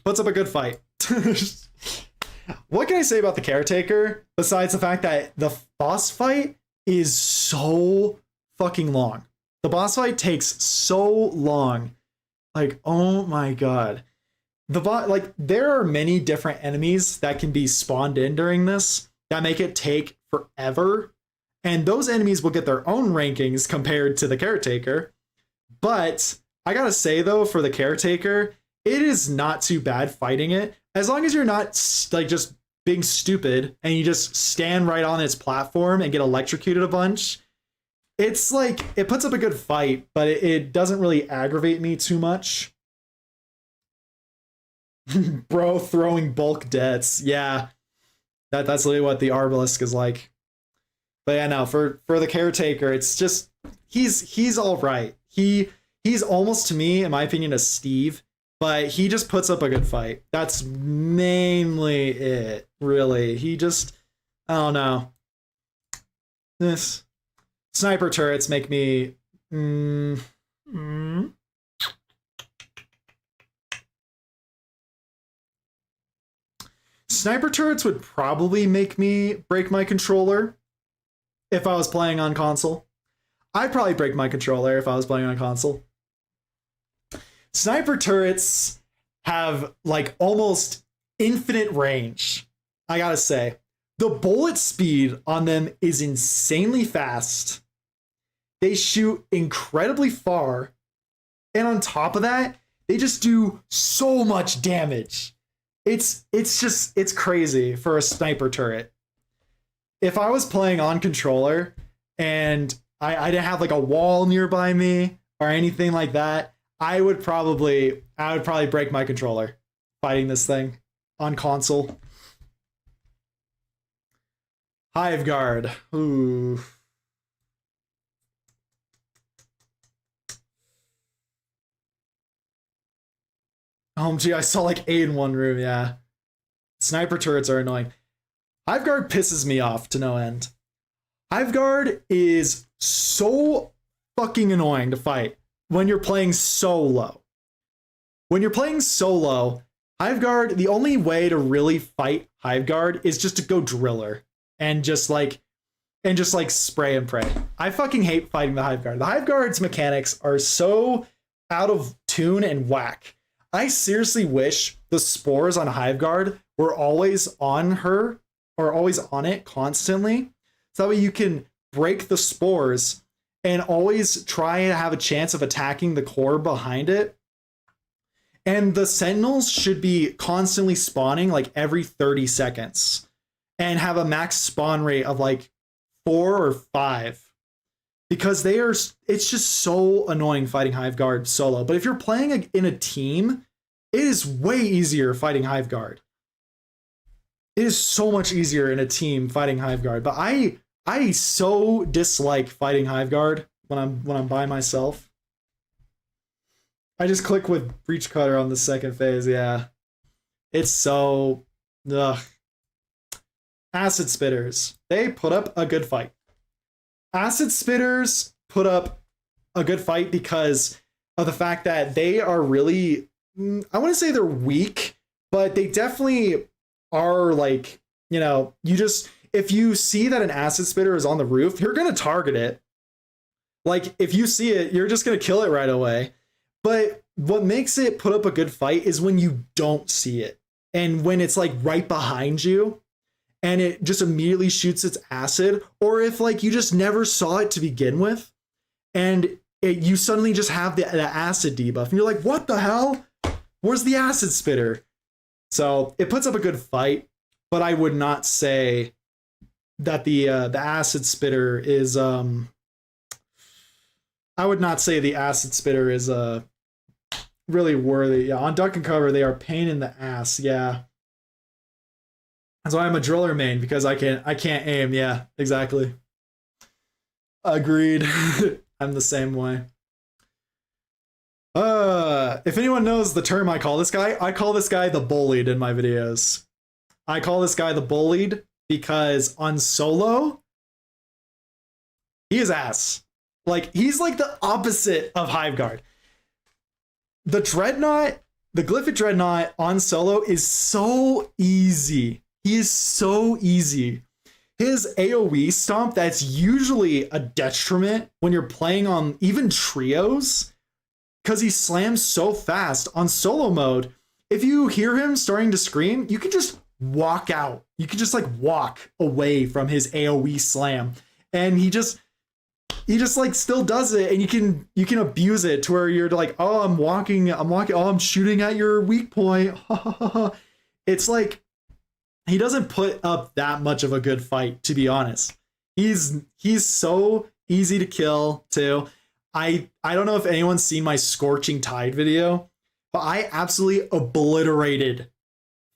puts up a good fight. What can I say about the Caretaker besides the fact that the boss fight is so fucking long? The boss fight takes so long. Like, oh my god. There are many different enemies that can be spawned in during this that make it take forever. And those enemies will get their own rankings compared to the Caretaker. But I gotta say though, for the Caretaker, it is not too bad fighting it. As long as you're not like just being stupid and you just stand right on its platform and get electrocuted a bunch. It's like, it puts up a good fight, but it doesn't really aggravate me too much. Bro throwing bulk deaths. Yeah. That's literally what the Arbalisk is like. But yeah, no, for the Caretaker, it's just he's all right. He's almost, to me, in my opinion, a Steve, but he just puts up a good fight. That's mainly it, really. He just, I don't know. This sniper turrets make me Sniper turrets would probably make me break my controller if I was playing on console. I'd probably break my controller if I was playing on console. Sniper turrets have like almost infinite range. I gotta say, the bullet speed on them is insanely fast. They shoot incredibly far. And on top of that, they just do so much damage. It's crazy for a sniper turret. If I was playing on controller and I didn't have like a wall nearby me or anything like that, I would probably break my controller fighting this thing on console. Hive Guard. Ooh. Oh, gee, I saw like 8 in one room, yeah. Sniper turrets are annoying. Hive Guard pisses me off to no end. Hive Guard is so fucking annoying to fight when you're playing solo. When you're playing solo, Hive Guard, the only way to really fight Hive Guard is just to go driller and just like spray and pray. I fucking hate fighting the Hive Guard. The Hive Guard's mechanics are so out of tune and whack. I seriously wish the spores on Hiveguard were always on her or always on it constantly. So that way you can break the spores and always try to have a chance of attacking the core behind it. And the sentinels should be constantly spawning like every 30 seconds and have a max spawn rate of like 4 or 5. Because it's just so annoying fighting Hiveguard solo. But if you're playing in a team, it is way easier fighting Hiveguard. It is so much easier in a team fighting Hiveguard. But I so dislike fighting Hiveguard when I'm by myself. I just click with Breach Cutter on the second phase, yeah. It's so... Ugh. Acid Spitters. They put up a good fight. Acid Spitters put up a good fight because of the fact that they are really... I wouldn't say they're weak, but they definitely are like, you know, you just... If you see that an Acid Spitter is on the roof, you're going to target it. Like, if you see it, you're just going to kill it right away. But what makes it put up a good fight is when you don't see it. And when it's like right behind you and it just immediately shoots its acid. Or if like you just never saw it to begin with and you suddenly just have the acid debuff. And you're like, what the hell? Where's the Acid Spitter? So it puts up a good fight. But I would not say that the Acid Spitter is... I would not say the Acid Spitter is really worthy. Yeah, on Duck and Cover, they are pain in the ass. Yeah. That's why I'm a driller main, because I can't aim. Yeah, exactly. Agreed. I'm the same way. If anyone knows the term I call this guy, I call this guy the bullied in my videos. I call this guy the bullied because on solo, he is ass. Like, he's like the opposite of Hiveguard. The Dreadnought, the Glyphid Dreadnought on solo is so easy. He is so easy. His AoE stomp, that's usually a detriment when you're playing on even trios, because he slams so fast on solo mode. If you hear him starting to scream, you can just walk out. You can just like walk away from his AoE slam. And he just like still does it, and you can abuse it to where you're like, oh, I'm walking, oh, I'm shooting at your weak point. It's like he doesn't put up that much of a good fight, to be honest. He's so easy to kill too. I don't know if anyone's seen my Scorching Tide video, but I absolutely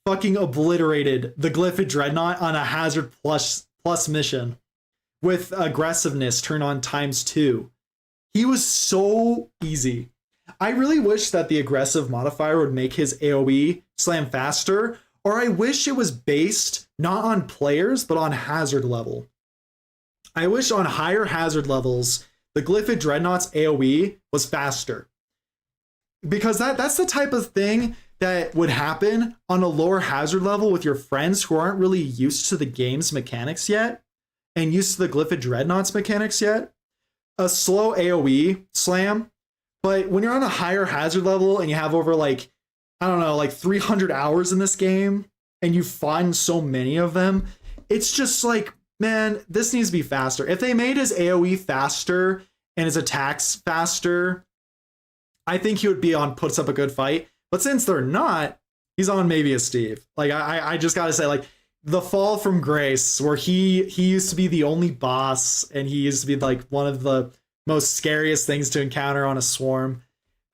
fucking obliterated the Glyphid Dreadnought on a Hazard plus mission. With aggressiveness turned on ×2. He was so easy. I really wish that the aggressive modifier would make his AoE slam faster, or I wish it was based not on players, but on hazard level. I wish on higher hazard levels, the Glyphid Dreadnought's AoE was faster. Because that's the type of thing that would happen on a lower hazard level with your friends who aren't really used to the game's mechanics yet. And used to the Glyphid Dreadnought's mechanics yet. A slow AoE slam, but when you're on a higher hazard level and you have over like, I don't know, like 300 hours in this game, and you find so many of them, it's just like, man, this needs to be faster. If they made his AoE faster and his attacks faster, I think he would be on puts up a good fight. But since they're not, he's on maybe a Steve. Like, I just gotta say, like, the Fall from Grace, where he used to be the only boss, and he used to be like one of the most scariest things to encounter on a swarm.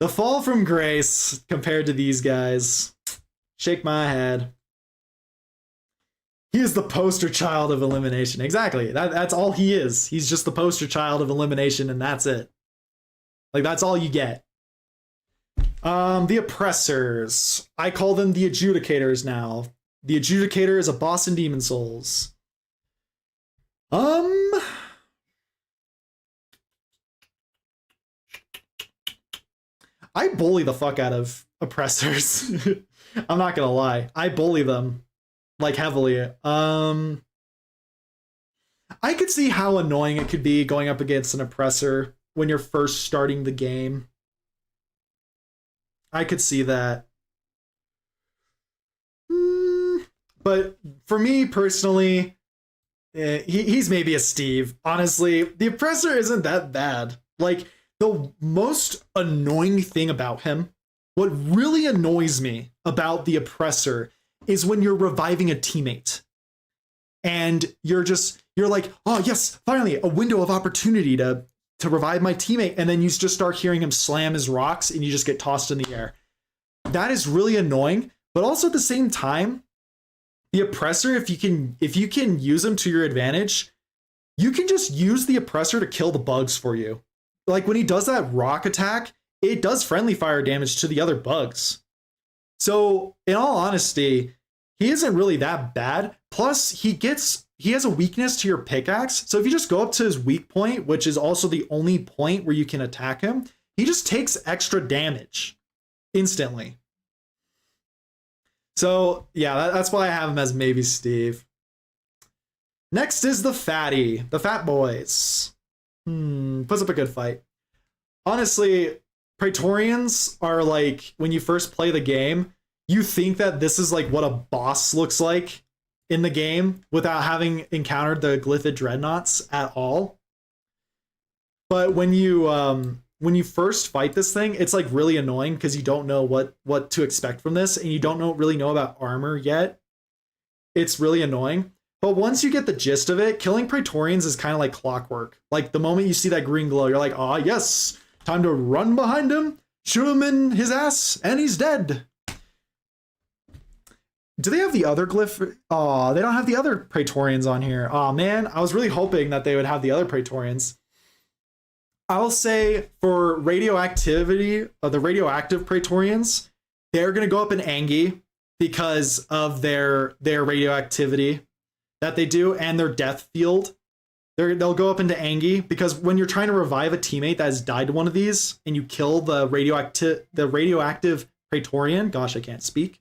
The Fall from Grace compared to these guys, shake my head. He is the poster child of elimination. Exactly. That's all he is. He's just the poster child of elimination, and that's it. Like, that's all you get. The Oppressors. I call them the Adjudicators now. The Adjudicator is a boss in Demon Souls. I bully the fuck out of Oppressors. I'm not gonna lie. I bully them, like, heavily. I could see how annoying it could be going up against an Oppressor when you're first starting the game. I could see that. But for me personally, he's maybe a Steve. Honestly, the Oppressor isn't that bad. Like, the most annoying thing about him, what really annoys me about the Oppressor, is when you're reviving a teammate. And you're like, oh yes, finally, a window of opportunity to revive my teammate. And then you just start hearing him slam his rocks and you just get tossed in the air. That is really annoying. But also at the same time, the Oppressor, if you can use him to your advantage, you can just use the Oppressor to kill the bugs for you. Like when he does that rock attack, it does friendly fire damage to the other bugs. So in all honesty, he isn't really that bad. Plus he has a weakness to your pickaxe. So if you just go up to his weak point, which is also the only point where you can attack him, he just takes extra damage instantly. So yeah, that's why I have him as maybe Steve. Next is the Fatty, the Fat Boys. Puts up a good fight. Honestly, Praetorians are like, when you first play the game, you think that this is like what a boss looks like in the game without having encountered the Glyphid Dreadnoughts at all. But when you first fight this thing, it's like really annoying because you don't know what to expect from this, and you don't really know about armor yet. It's really annoying. But once you get the gist of it, killing Praetorians is kind of like clockwork. Like the moment you see that green glow, you're like, ah, yes, time to run behind him, shoot him in his ass, and he's dead. Do they have the other glyph? Oh, they don't have the other Praetorians on here. Oh man, I was really hoping that they would have the other Praetorians. I'll say for radioactivity, the radioactive Praetorians, they're going to go up in Angie because of their radioactivity that they do and their death field. They'll go up into Angie because when you're trying to revive a teammate that has died to one of these and you kill the radioactive Praetorian, gosh, I can't speak.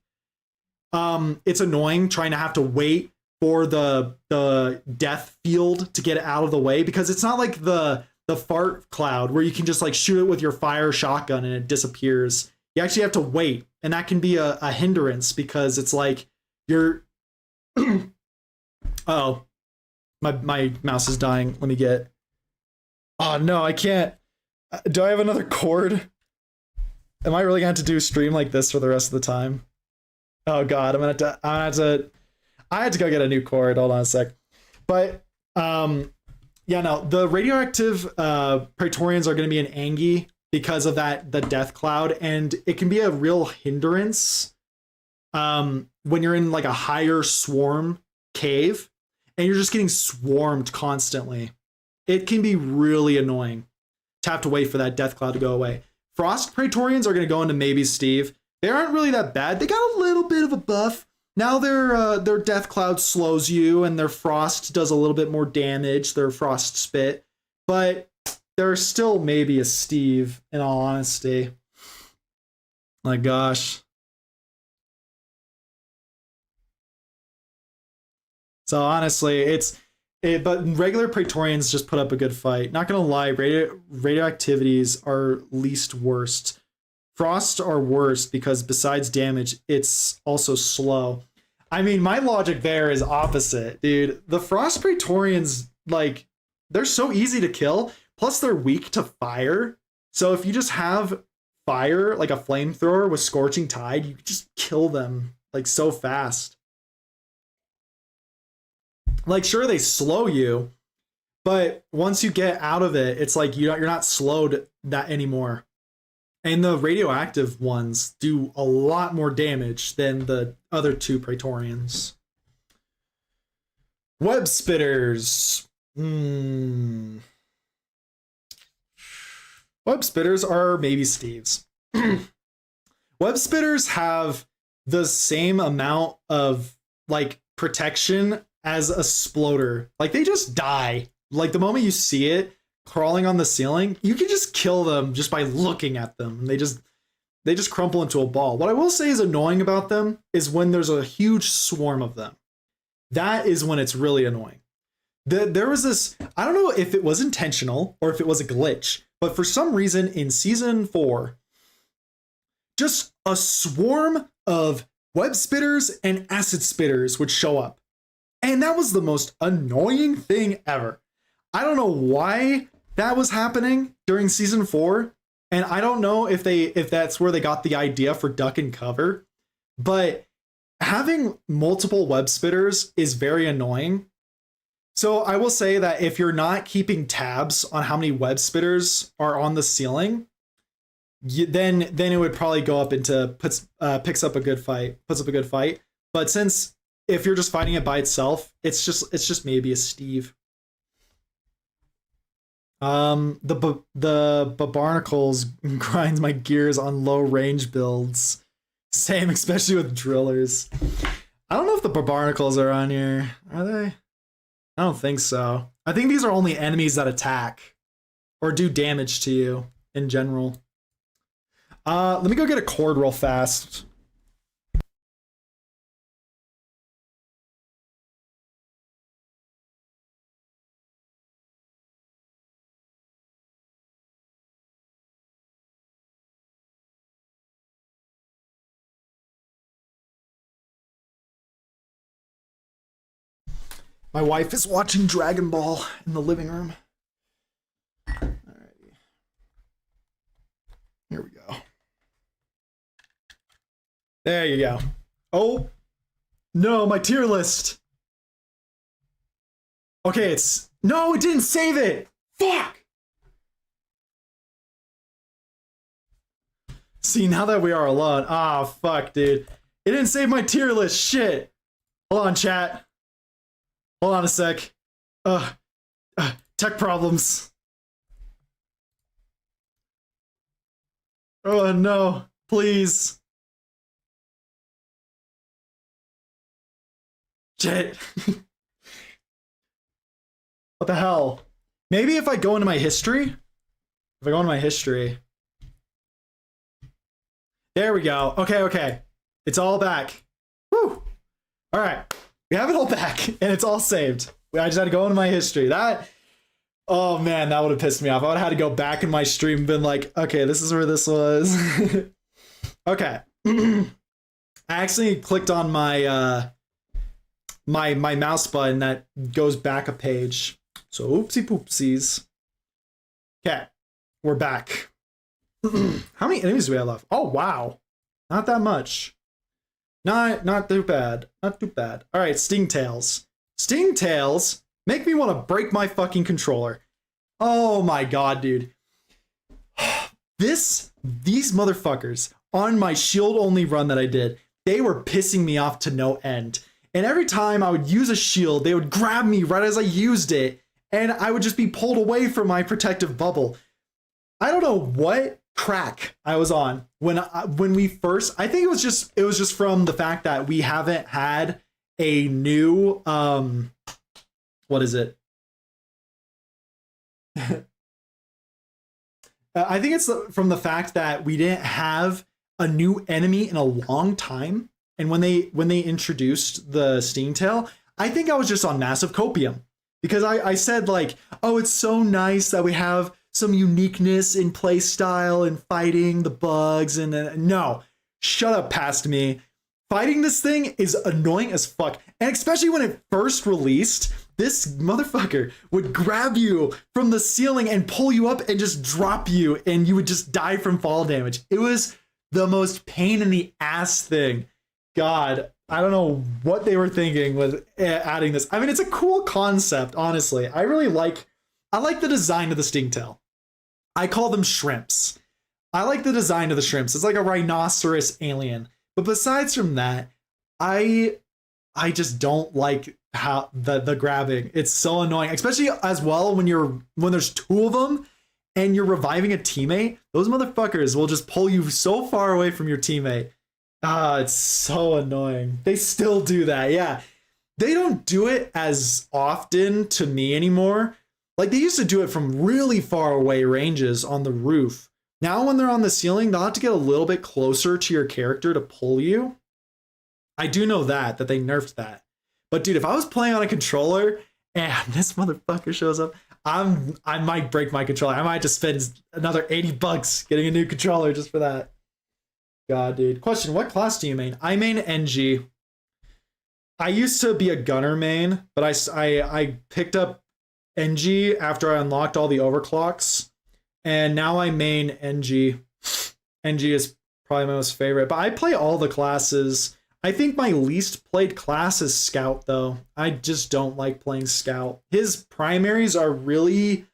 It's annoying trying to have to wait for the death field to get it out of the way because it's not like the fart cloud where you can just like shoot it with your fire shotgun and it disappears. You actually have to wait, and that can be a hindrance because it's like you're oh, my mouse is dying. Let me get. Oh no, I can't. Do I have another cord? Am I really going to have to do a stream like this for the rest of the time? Oh god, I had to go get a new cord. Hold on a sec. But yeah, no, the radioactive Praetorians are going to be in Angie because of the death cloud, and it can be a real hindrance when you're in like a higher swarm cave and you're just getting swarmed constantly. It can be really annoying to have to wait for that death cloud to go away. Frost Praetorians are going to go into maybe Steve. They aren't really that bad. They got a little bit of a buff. Now their death cloud slows you and their frost does a little bit more damage, their frost spit, but they're still maybe a Steve in all honesty. My gosh. So honestly, but regular Praetorians just put up a good fight. Not gonna lie, radioactivities are least worst. Frost are worse because besides damage, it's also slow. I mean, my logic there is opposite, dude. The Frost Praetorians, like, they're so easy to kill. Plus, they're weak to fire. So if you just have fire, like a flamethrower with Scorching Tide, you just kill them, like, so fast. Like, sure, they slow you, but once you get out of it, it's like you're not slowed that anymore. And the radioactive ones do a lot more damage than the other two Praetorians. Web Spitters. Web Spitters are maybe Steve's. Web Spitters have the same amount of like protection as a Sploder. Like they just die. Like the moment you see it crawling on the ceiling, you can just kill them just by looking at them. They just crumple into a ball. What I will say is annoying about them is when there's a huge swarm of them. That is when it's really annoying. There was this, I don't know if it was intentional or if it was a glitch, but for some reason in season 4, just a swarm of web spitters and acid spitters would show up. And that was the most annoying thing ever. I don't know why that was happening during season 4. And I don't know if that's where they got the idea for duck and cover. But having multiple web spitters is very annoying. So I will say that if you're not keeping tabs on how many web spitters are on the ceiling, then it would probably go up into puts up a good fight. But since if you're just fighting it by itself, it's just maybe a Steve. The barnacles grinds my gears on low range builds. Same, especially with drillers. I don't know if the barnacles are on here. Are they? I don't think so. I think these are only enemies that attack or do damage to you in general. Let me go get a cord real fast. My wife is watching Dragon Ball in the living room. Alrighty. Here we go. There you go. Oh, no, my tier list. Okay, no, it didn't save it. Fuck. See, now that we are alone. Ah, fuck, dude. It didn't save my tier list. Shit. Hold on, chat. Hold on a sec. Tech problems. Oh no, please. Shit. What the hell? Maybe if I go into my history? There we go. Okay. It's all back. Woo! Alright. We have it all back, and it's all saved. I just had to go into my history. Oh man, that would have pissed me off. I would have had to go back in my stream and been like, okay, this is where this was. Okay. I actually clicked on my my mouse button that goes back a page. So oopsie poopsies. Okay, we're back. How many enemies do we have left? Oh wow, not that much. Not too bad. Not too bad. All right, Stingtails. Stingtails make me want to break my fucking controller. Oh my god, dude. These motherfuckers on my shield only run that I did, they were pissing me off to no end. And every time I would use a shield, they would grab me right as I used it, and I would just be pulled away from my protective bubble. I don't know what crack I was on when we first. I think it was just from the fact that we haven't had a new what is it? I think it's from the fact that we didn't have a new enemy in a long time, and when they introduced the Stingtail, I think I was just on massive copium because I said like, oh, it's so nice that we have some uniqueness in play style and fighting the bugs, and no, shut up past me. Fighting this thing is annoying as fuck, and especially when it first released, this motherfucker would grab you from the ceiling and pull you up and just drop you, and you would just die from fall damage. It was the most pain in the ass thing. God, I don't know what they were thinking with adding this. I mean, it's a cool concept, honestly. I like the design of the Stingtail. I call them shrimps. I like the design of the shrimps. It's like a rhinoceros alien. But besides from that, I just don't like how the grabbing. It's so annoying, especially as well when there's two of them and you're reviving a teammate. Those motherfuckers will just pull you so far away from your teammate. It's so annoying. They still do that. Yeah. They don't do it as often to me anymore. Like they used to do it from really far away ranges on the roof. Now when they're on the ceiling, they'll have to get a little bit closer to your character to pull you. I do know that they nerfed that. But dude, if I was playing on a controller and this motherfucker shows up, I might break my controller. I might just spend another $80 getting a new controller just for that. God, dude. Question, what class do you main? I main NG. I used to be a gunner main, but I picked up NG after I unlocked all the overclocks, and now I main NG. NG is probably my most favorite, but I play all the classes. I think my least played class is Scout, though. I just don't like playing Scout. His primaries are really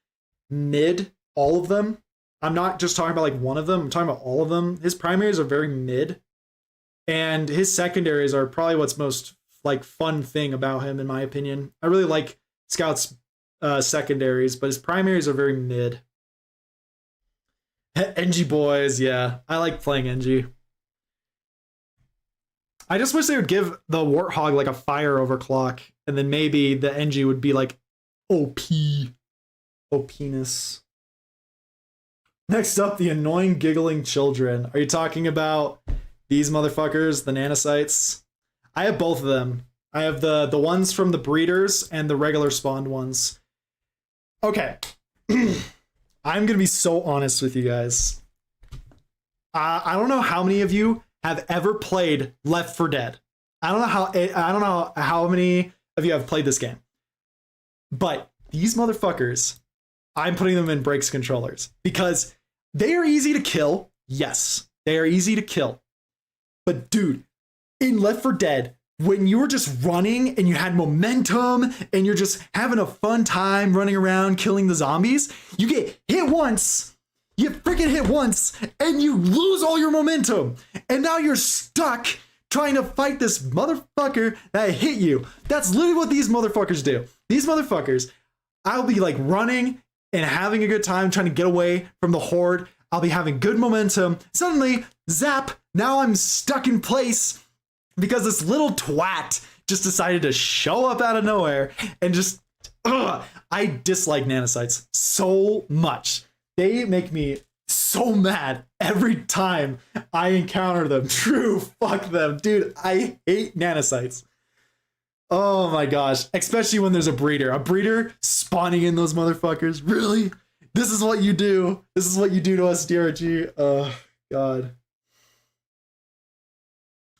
mid, all of them. I'm not just talking about like one of them, I'm talking about all of them. His primaries are very mid, and his secondaries are probably what's most like fun thing about him, in my opinion. I really like Scout's secondaries, but his primaries are very mid. NG boys, yeah. I like playing NG. I just wish they would give the Warthog like a fire overclock, and then maybe the NG would be like OP. OPness. Next up, the annoying giggling children. Are you talking about these motherfuckers, the nanocytes? I have both of them. I have the ones from the breeders and the regular spawned ones. Okay. I'm going to be so honest with you guys. I don't know how many of you have ever played Left 4 Dead. I don't know how many of you have played this game. But these motherfuckers, I'm putting them in Breaks controllers because they are easy to kill. Yes, they are easy to kill. But dude, in Left 4 Dead, when you were just running and you had momentum and you're just having a fun time running around killing the zombies, you get hit once, you freaking hit once, and you lose all your momentum. And now you're stuck trying to fight this motherfucker that hit you. That's literally what these motherfuckers do. These motherfuckers, I'll be like running and having a good time trying to get away from the horde. I'll be having good momentum. Suddenly, zap, now I'm stuck in place because this little twat just decided to show up out of nowhere and just, I dislike nanocytes so much. They make me so mad every time I encounter them. True, fuck them. Dude, I hate nanocytes. Oh my gosh, especially when there's a breeder. A breeder spawning in those motherfuckers. Really? This is what you do. This is what you do to us, DRG. Oh, God.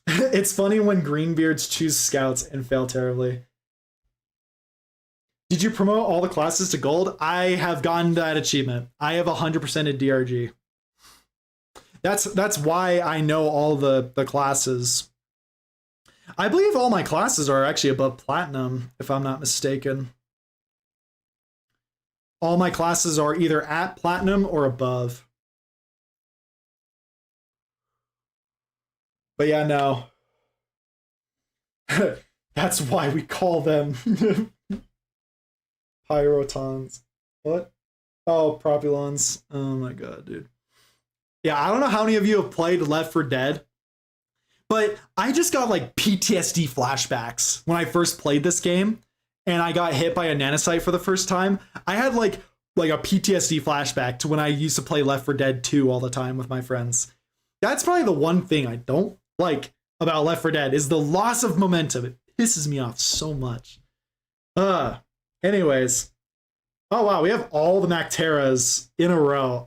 It's funny when greenbeards choose scouts and fail terribly. Did you promote all the classes to gold? I have gotten that achievement. I have 100% in DRG. That's why I know all the classes. I believe all my classes are actually above platinum, if I'm not mistaken. All my classes are either at platinum or above. But yeah, no. That's why we call them pyrotons. What? Oh, propulons. Oh my god, dude. Yeah, I don't know how many of you have played Left 4 Dead, but I just got like PTSD flashbacks when I first played this game and I got hit by a nanocyte for the first time. I had like a PTSD flashback to when I used to play Left 4 Dead 2 all the time with my friends. That's probably the one thing I don't like about Left 4 Dead is the loss of momentum. It pisses me off so much. Anyways. Oh wow, we have all the Macteras in a row.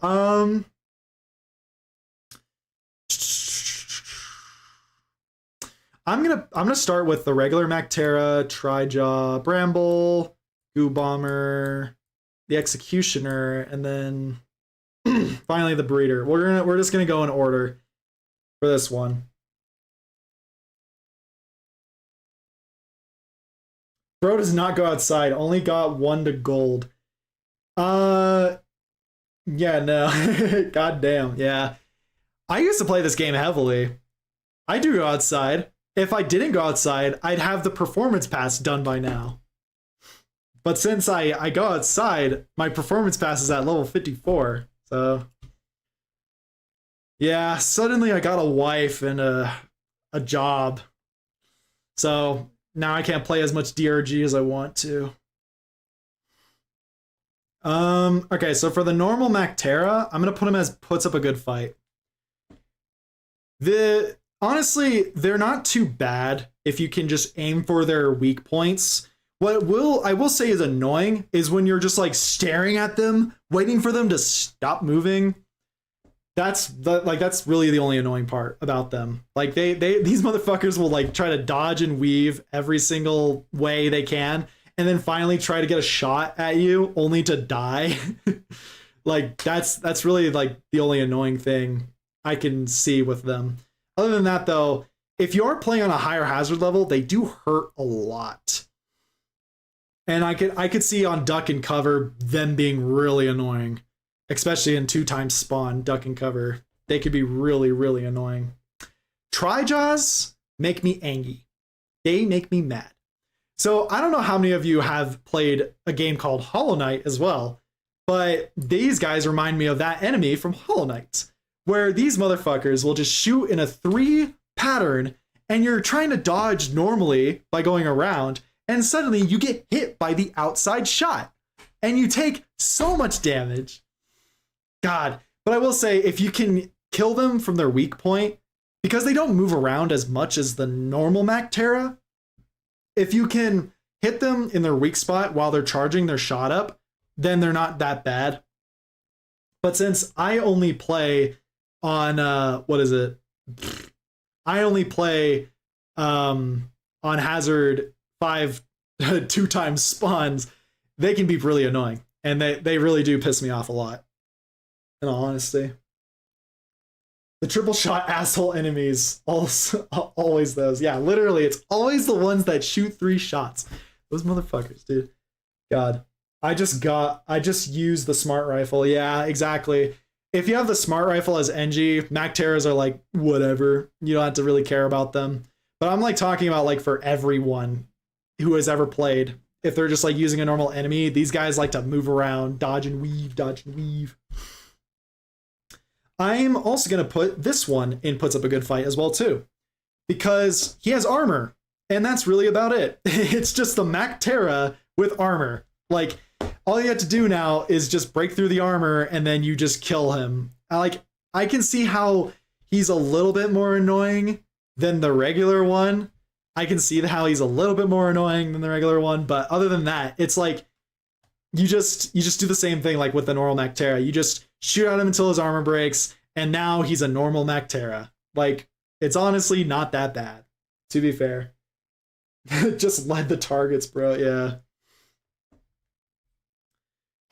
I'm gonna start with the regular Mactera, Trijaw, Bramble, Goo Bomber, the Executioner, and then finally the Breeder. We're just gonna go in order for this one. Bro does not go outside. Only got 1 to gold. Yeah, no. God damn. Yeah. I used to play this game heavily. I do go outside. If I didn't go outside, I'd have the performance pass done by now. But since I go outside, my performance pass is at level 54. So yeah, suddenly I got a wife and a job. So now I can't play as much DRG as I want to. Okay, so for the normal Mactera, I'm gonna put him as puts up a good fight. Honestly, they're not too bad if you can just aim for their weak points. What I will say is annoying is when you're just like staring at them, waiting for them to stop moving. that's really the only annoying part about them. Like these motherfuckers will like try to dodge and weave every single way they can, and then finally try to get a shot at you only to die. Like that's really like the only annoying thing I can see with them. Other than that though, if you're playing on a higher hazard level, they do hurt a lot. And I could see on duck and cover them being really annoying, especially in 2x spawn duck and cover. They could be really, really annoying. Tri-Jaws make me angry. They make me mad. So I don't know how many of you have played a game called Hollow Knight as well, but these guys remind me of that enemy from Hollow Knight, where these motherfuckers will just shoot in a 3 pattern and you're trying to dodge normally by going around, and suddenly you get hit by the outside shot and you take so much damage. God, but I will say, if you can kill them from their weak point, because they don't move around as much as the normal Mactera, if you can hit them in their weak spot while they're charging their shot up, then they're not that bad. But since I only play on, I only play on hazard 5 2x spawns, they can be really annoying. And they really do piss me off a lot, in all honesty. The triple shot asshole enemies, also, always those. Yeah, literally, it's always the ones that shoot 3 shots. Those motherfuckers, dude. God. I just used the smart rifle. Yeah, exactly. If you have the smart rifle as NG, Macteras are like, whatever. You don't have to really care about them. But I'm like talking about like for everyone who has ever played. If they're just like using a normal enemy, these guys like to move around, dodge and weave, dodge and weave. I'm also going to put this one in puts up a good fight as well too, because he has armor, and that's really about it. It's just the Mactera with armor. Like, all you have to do now is just break through the armor and then you just kill him. I can see how he's a little bit more annoying than the regular one. I can see how he's a little bit more annoying than the regular one, but other than that, it's like you just do the same thing like with the normal Mactera. You just shoot at him until his armor breaks, and now he's a normal Mactera. Like, it's honestly not that bad, to be fair. Just led the targets, bro. Yeah.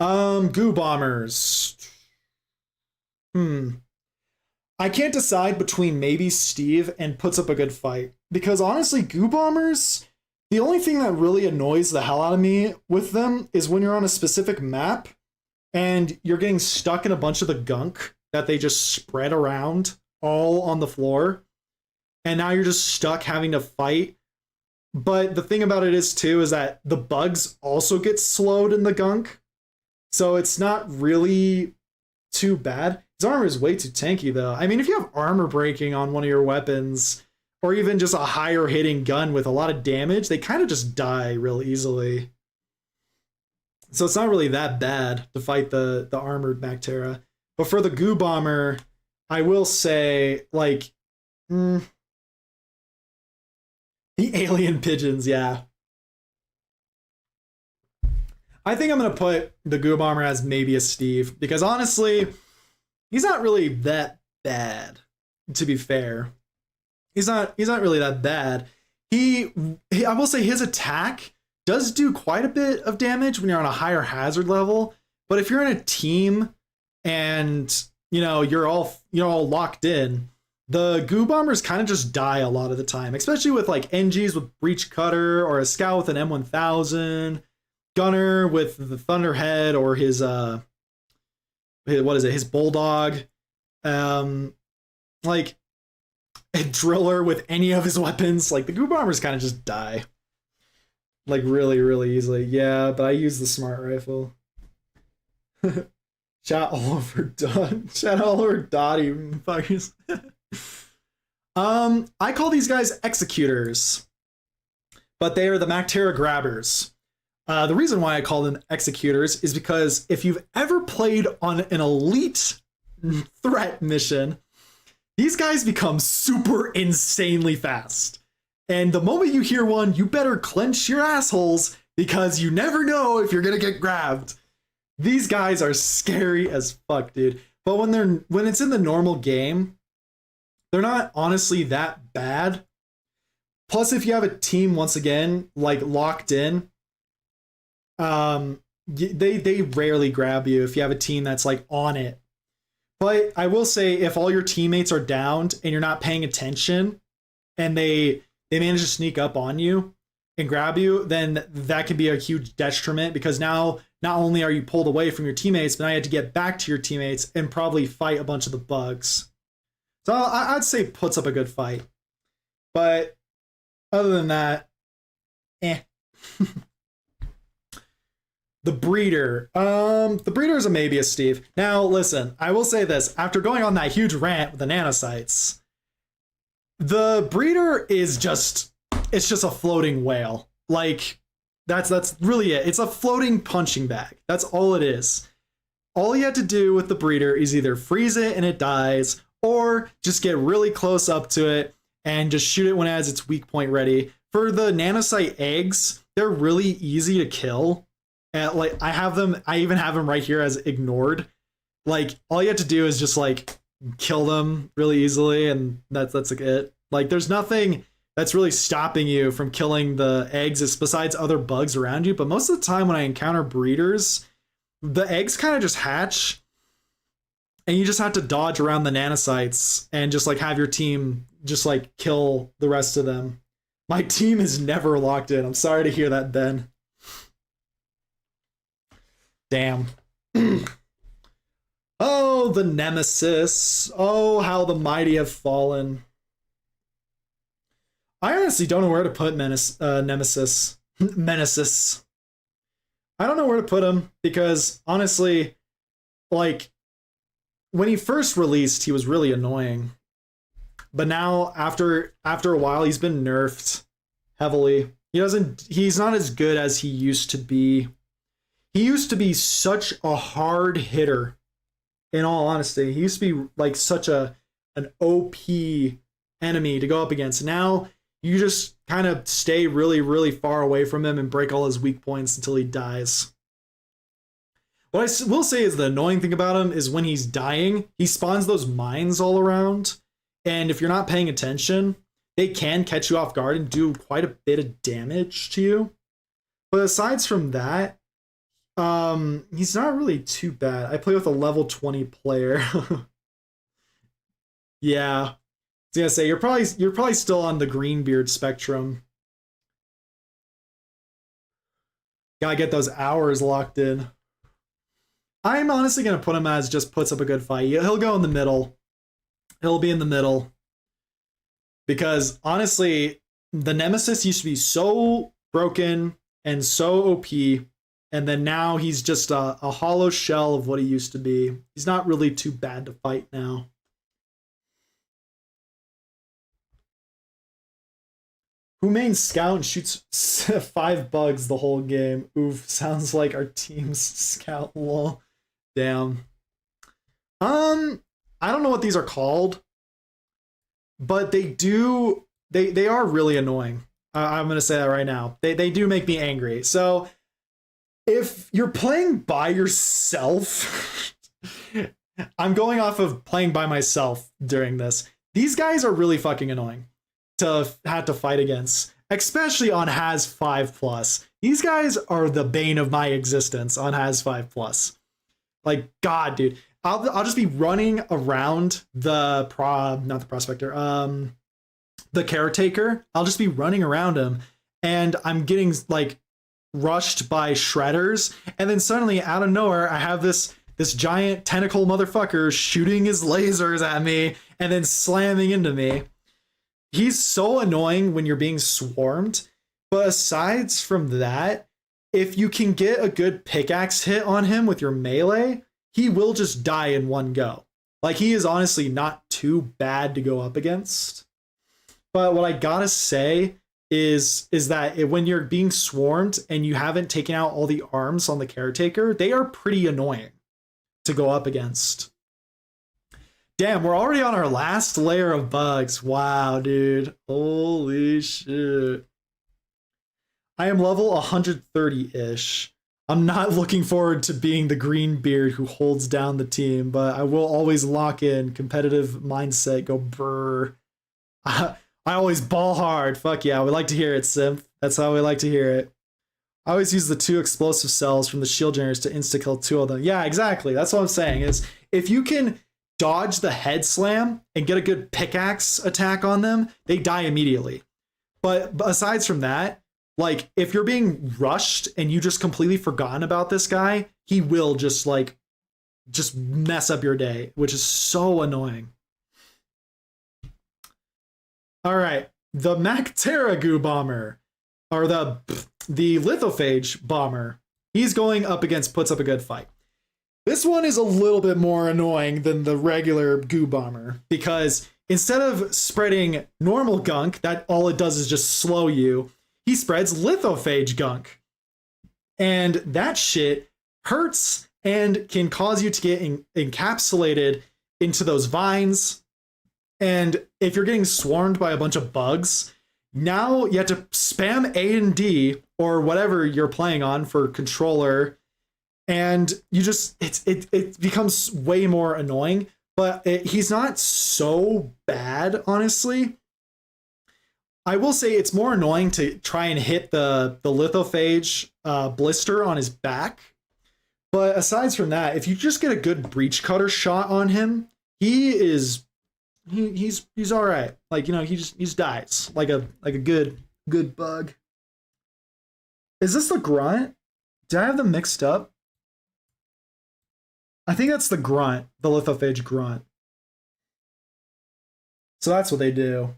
Goo bombers. I can't decide between maybe Steve and puts up a good fight, because honestly, goo bombers, the only thing that really annoys the hell out of me with them is when you're on a specific map and you're getting stuck in a bunch of the gunk that they just spread around all on the floor, and now you're just stuck having to fight. But the thing about it is too is that the bugs also get slowed in the gunk, so it's not really too bad. His armor is way too tanky though. I mean, if you have armor breaking on one of your weapons, or even just a higher hitting gun with a lot of damage, they kind of just die real easily. So it's not really that bad to fight the armored Mactera. But for the goo bomber, I will say, like, the alien pigeons, yeah. I think I'm going to put the goo bomber as maybe a Steve, because honestly, he's not really that bad, to be fair. He's not really that bad. He I will say his attack does do quite a bit of damage when you're on a higher hazard level, but if you're in a team and you're all locked in, the goo bombers kind of just die a lot of the time, especially with like NGs with breach cutter, or a scout with an M1000, gunner with the thunderhead, or his his bulldog, like a driller with any of his weapons. Like, the goo bombers kind of just die like really, really easily. Yeah, but I use the smart rifle. Chat all over Dottie fuckers. I call these guys executors, but they are the Mactera grabbers. The reason why I call them executors is because if you've ever played on an elite threat mission, these guys become super insanely fast. And the moment you hear one, you better clench your assholes, because you never know if you're gonna get grabbed. These guys are scary as fuck, dude. But when it's in the normal game, they're not honestly that bad. Plus, if you have a team once again like locked in, they rarely grab you if you have a team that's like on it. But I will say, if all your teammates are downed and you're not paying attention, and they manage to sneak up on you and grab you, then that can be a huge detriment, because now not only are you pulled away from your teammates, but now you have to get back to your teammates and probably fight a bunch of the bugs. So I'd say puts up a good fight. But other than that, eh. The breeder. The breeder is a maybe, Steve. Now, listen, I will say this. After going on that huge rant with the nanocytes, the breeder is just, it's just a floating whale. Like, that's really it. It's a floating punching bag. That's all it is. All you have to do with the breeder is either freeze it and it dies, or just get really close up to it and just shoot it when it has its weak point ready. For the nanocyte eggs, they're really easy to kill. And like I even have them right here as ignored. Like, all you have to do is just like kill them really easily, and that's like it. Like, there's nothing that's really stopping you from killing the eggs besides other bugs around you. But most of the time when I encounter breeders, the eggs kind of just hatch, and you just have to dodge around the nanocytes and just like have your team just like kill the rest of them. My team is never locked in. I'm sorry to hear that, Ben. Damn. Oh, the nemesis. Oh, how the mighty have fallen. I honestly don't know where to put Nemesis. Menesis. I don't know where to put him, because honestly, like, when he first released, he was really annoying. But now, after a while, he's been nerfed heavily. He's not as good as he used to be. He used to be such a hard hitter, in all honesty. He used to be like such an OP enemy to go up against. Now, you just kind of stay really, really far away from him and break all his weak points until he dies. What I will say is the annoying thing about him is when he's dying, he spawns those mines all around. And if you're not paying attention, they can catch you off guard and do quite a bit of damage to you. But aside from that, he's not really too bad. I play with a level 20 player. Yeah. I was gonna say, you're probably still on the Greenbeard spectrum. Gotta get those hours locked in. I'm honestly gonna put him as just puts up a good fight. He'll go in the middle. He'll be in the middle. Because honestly, the Nemesis used to be so broken and so OP. And then now he's just a hollow shell of what he used to be. He's not really too bad to fight now. Who mains scout and shoots 5 bugs the whole game? Oof, sounds like our team's scout. Lol. Damn. I don't know what these are called, but they are really annoying. I'm gonna say that right now. They do make me angry. So if you're playing by yourself, I'm going off of playing by myself during this. These guys are really fucking annoying to have to fight against, especially on Has 5+. These guys are the bane of my existence on Has 5+. Like, God, dude. I'll just be running around the caretaker. I'll just be running around him, and I'm getting like rushed by shredders, and then suddenly out of nowhere I have this giant tentacle motherfucker shooting his lasers at me and then slamming into me. He's so annoying when you're being swarmed, but aside from that, if you can get a good pickaxe hit on him with your melee, he will just die in one go. Like, he is honestly not too bad to go up against. But what I gotta say is that when you're being swarmed and you haven't taken out all the arms on the caretaker, they are pretty annoying to go up against. Damn, we're already on our last layer of bugs. Wow, dude. Holy shit. I am level 130-ish. I'm not looking forward to being the green beard who holds down the team, but I will always lock in competitive mindset. Go brr. I always ball hard. Fuck yeah, we like to hear it, Simp. That's how we like to hear it. I always use the 2 explosive cells from the shield generators to insta kill 2 of them. Yeah, exactly. That's what I'm saying. Is if you can dodge the head slam and get a good pickaxe attack on them, they die immediately. But aside from that, like if you're being rushed and you just completely forgotten about this guy, he will just mess up your day, which is so annoying. All right, the Mactera Goo Bomber, or the Lithophage Bomber. He's going up against puts up a good fight. This one is a little bit more annoying than the regular Goo Bomber because instead of spreading normal gunk, that all it does is just slow you, he spreads Lithophage gunk. And that shit hurts and can cause you to get encapsulated into those vines. And if you're getting swarmed by a bunch of bugs, now you have to spam A and D or whatever you're playing on for controller, and you just it becomes way more annoying. But he's not so bad, honestly. I will say it's more annoying to try and hit the Lithophage blister on his back. But aside from that, if you just get a good breach cutter shot on him, he's all right. Like, you know, he just dies like a good bug. Is this the grunt? Did I have them mixed up? I think that's the grunt, the Lithophage grunt. So that's what they do.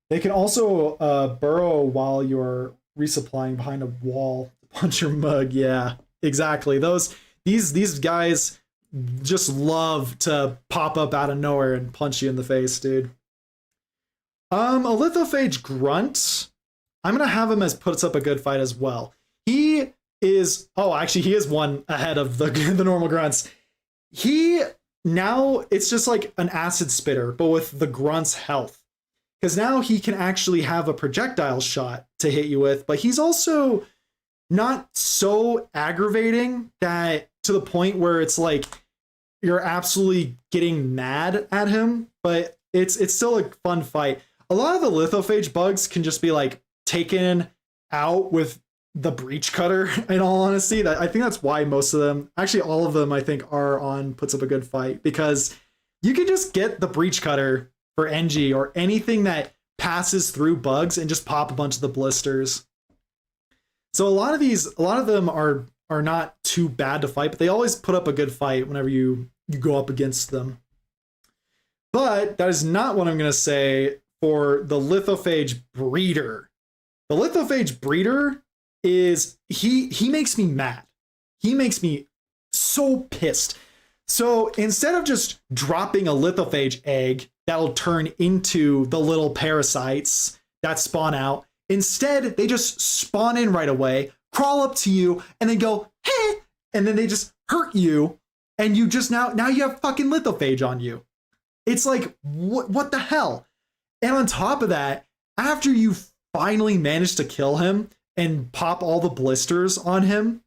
They can also burrow while you're resupplying behind a wall to punch your mug. Yeah, exactly. These guys just love to pop up out of nowhere and punch you in the face, dude. A Lithophage grunt, I'm gonna have him as puts up a good fight as well. He is one ahead of the normal grunts. Now it's just like an acid spitter, but with the grunt's health. Because now he can actually have a projectile shot to hit you with, but he's also not so aggravating that to the point where it's like you're absolutely getting mad at him, but it's still a fun fight. A lot of the Lithophage bugs can just be like taken out with the breach cutter, in all honesty. I think that's why most of them, actually all of them, I think are on puts up a good fight, because you can just get the breach cutter for NG or anything that passes through bugs and just pop a bunch of the blisters. So a lot of them are not too bad to fight, but they always put up a good fight whenever you go up against them. But that is not what I'm going to say for the Lithophage Breeder. The Lithophage Breeder is, he makes me mad. He makes me so pissed. So instead of just dropping a Lithophage egg that'll turn into the little parasites that spawn out, instead they just spawn in right away, crawl up to you, and then go, hey, and then they just hurt you, and you just now you have fucking Lithophage on you. It's like, what the hell? And on top of that, after you finally manage to kill him and pop all the blisters on him,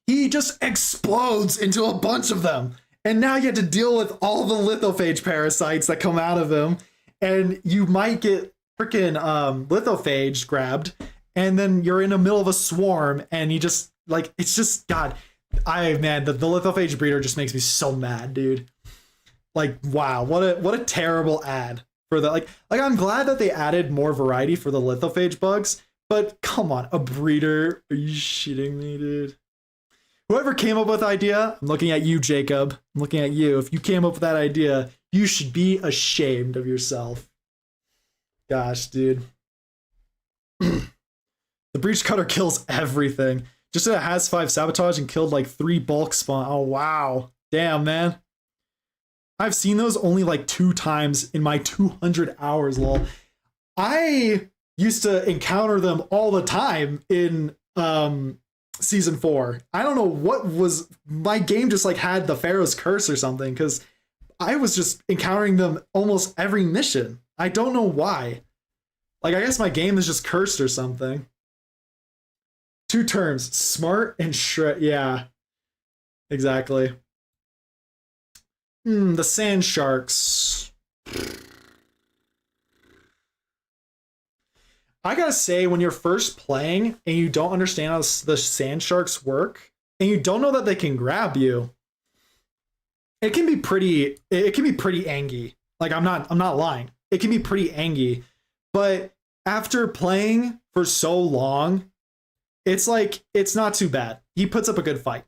he just explodes into a bunch of them. And now you have to deal with all the Lithophage parasites that come out of him. And you might get freaking Lithophage grabbed. And then you're in the middle of a swarm. And you just, like, it's just, God. The Lithophage Breeder just makes me so mad, dude. Like, wow. What a terrible ad for the, like I'm glad that they added more variety for the Lithophage bugs. But come on, a breeder? Are you shitting me, dude? Whoever came up with the idea, I'm looking at you, Jacob. I'm looking at you. If you came up with that idea, you should be ashamed of yourself. Gosh, dude. The breach cutter kills everything. Just said it has 5 sabotage and killed like 3 bulk spawn. Oh, wow. Damn, man. I've seen those only like 2 times in my 200 hours, lol. I used to encounter them all the time in season 4. I don't know what was, my game just like had the Pharaoh's curse or something, because I was just encountering them almost every mission. I don't know why. Like, I guess my game is just cursed or something. Two terms, smart and shred. Yeah, exactly. The sand sharks. I gotta say, when you're first playing and you don't understand how the sand sharks work, and you don't know that they can grab you, it can be pretty. It can be pretty angy. Like I'm not lying. It can be pretty angy, but after playing for so long, it's like it's not too bad. He puts up a good fight.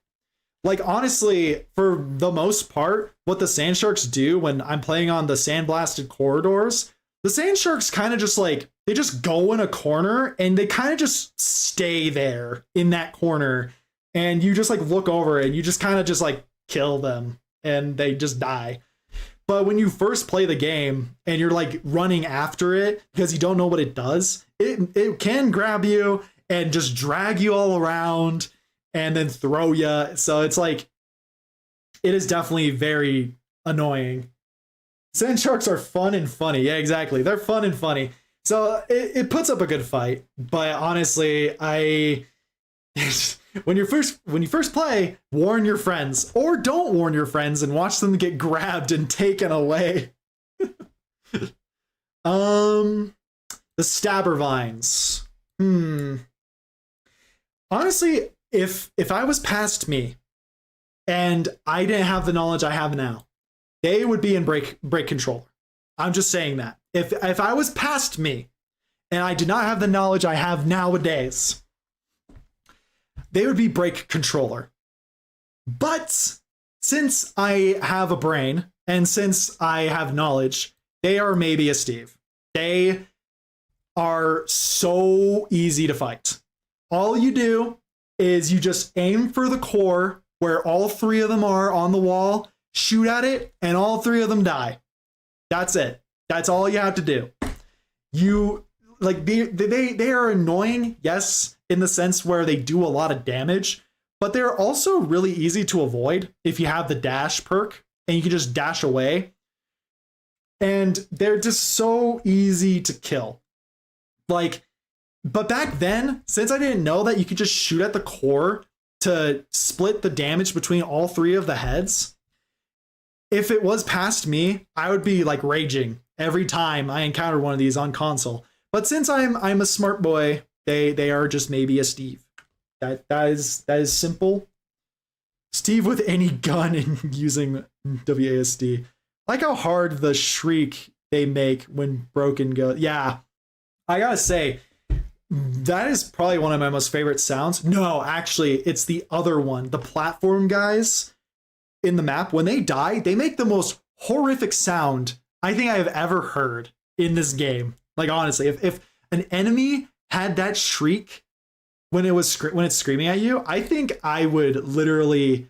Like honestly, for the most part, what the sand sharks do when I'm playing on the sandblasted corridors, the sand sharks kind of just like they just go in a corner and they kind of just stay there in that corner, and you just like look over and you just kind of just like kill them and they just die. But when you first play the game and you're like running after it because you don't know what it does, it can grab you and just drag you all around and then throw you. So it's like, it is definitely very annoying. Sand sharks are fun and funny. Yeah, exactly. They're fun and funny. So it puts up a good fight. But honestly, when you first play, warn your friends or don't warn your friends and watch them get grabbed and taken away. The stabber vines. Honestly, if I was past me and I didn't have the knowledge I have now, they would be in break controller. I'm just saying that. If I was past me and I did not have the knowledge I have nowadays, they would be break controller. But since I have a brain and since I have knowledge, they are maybe a Steve. They are so easy to fight. All you do is you just aim for the core where all three of them are on the wall, shoot at it, and all three of them die. That's it. That's all you have to do. You like they are annoying, yes, in the sense where they do a lot of damage, but they're also really easy to avoid if you have the dash perk and you can just dash away. And they're just so easy to kill. Like, but back then, since I didn't know that you could just shoot at the core to split the damage between all three of the heads, if it was past me, I would be like raging every time I encountered one of these on console. But since I'm a smart boy, they are just maybe a Steve. That is simple. Steve with any gun and using WASD. Like how hard the shriek they make when broken goes. Yeah, I gotta say, that is probably one of my most favorite sounds. No, actually, it's the other one. The platform guys in the map, when they die, they make the most horrific sound I think I have ever heard in this game. Like honestly, if an enemy had that shriek when it's screaming at you, I think I would literally,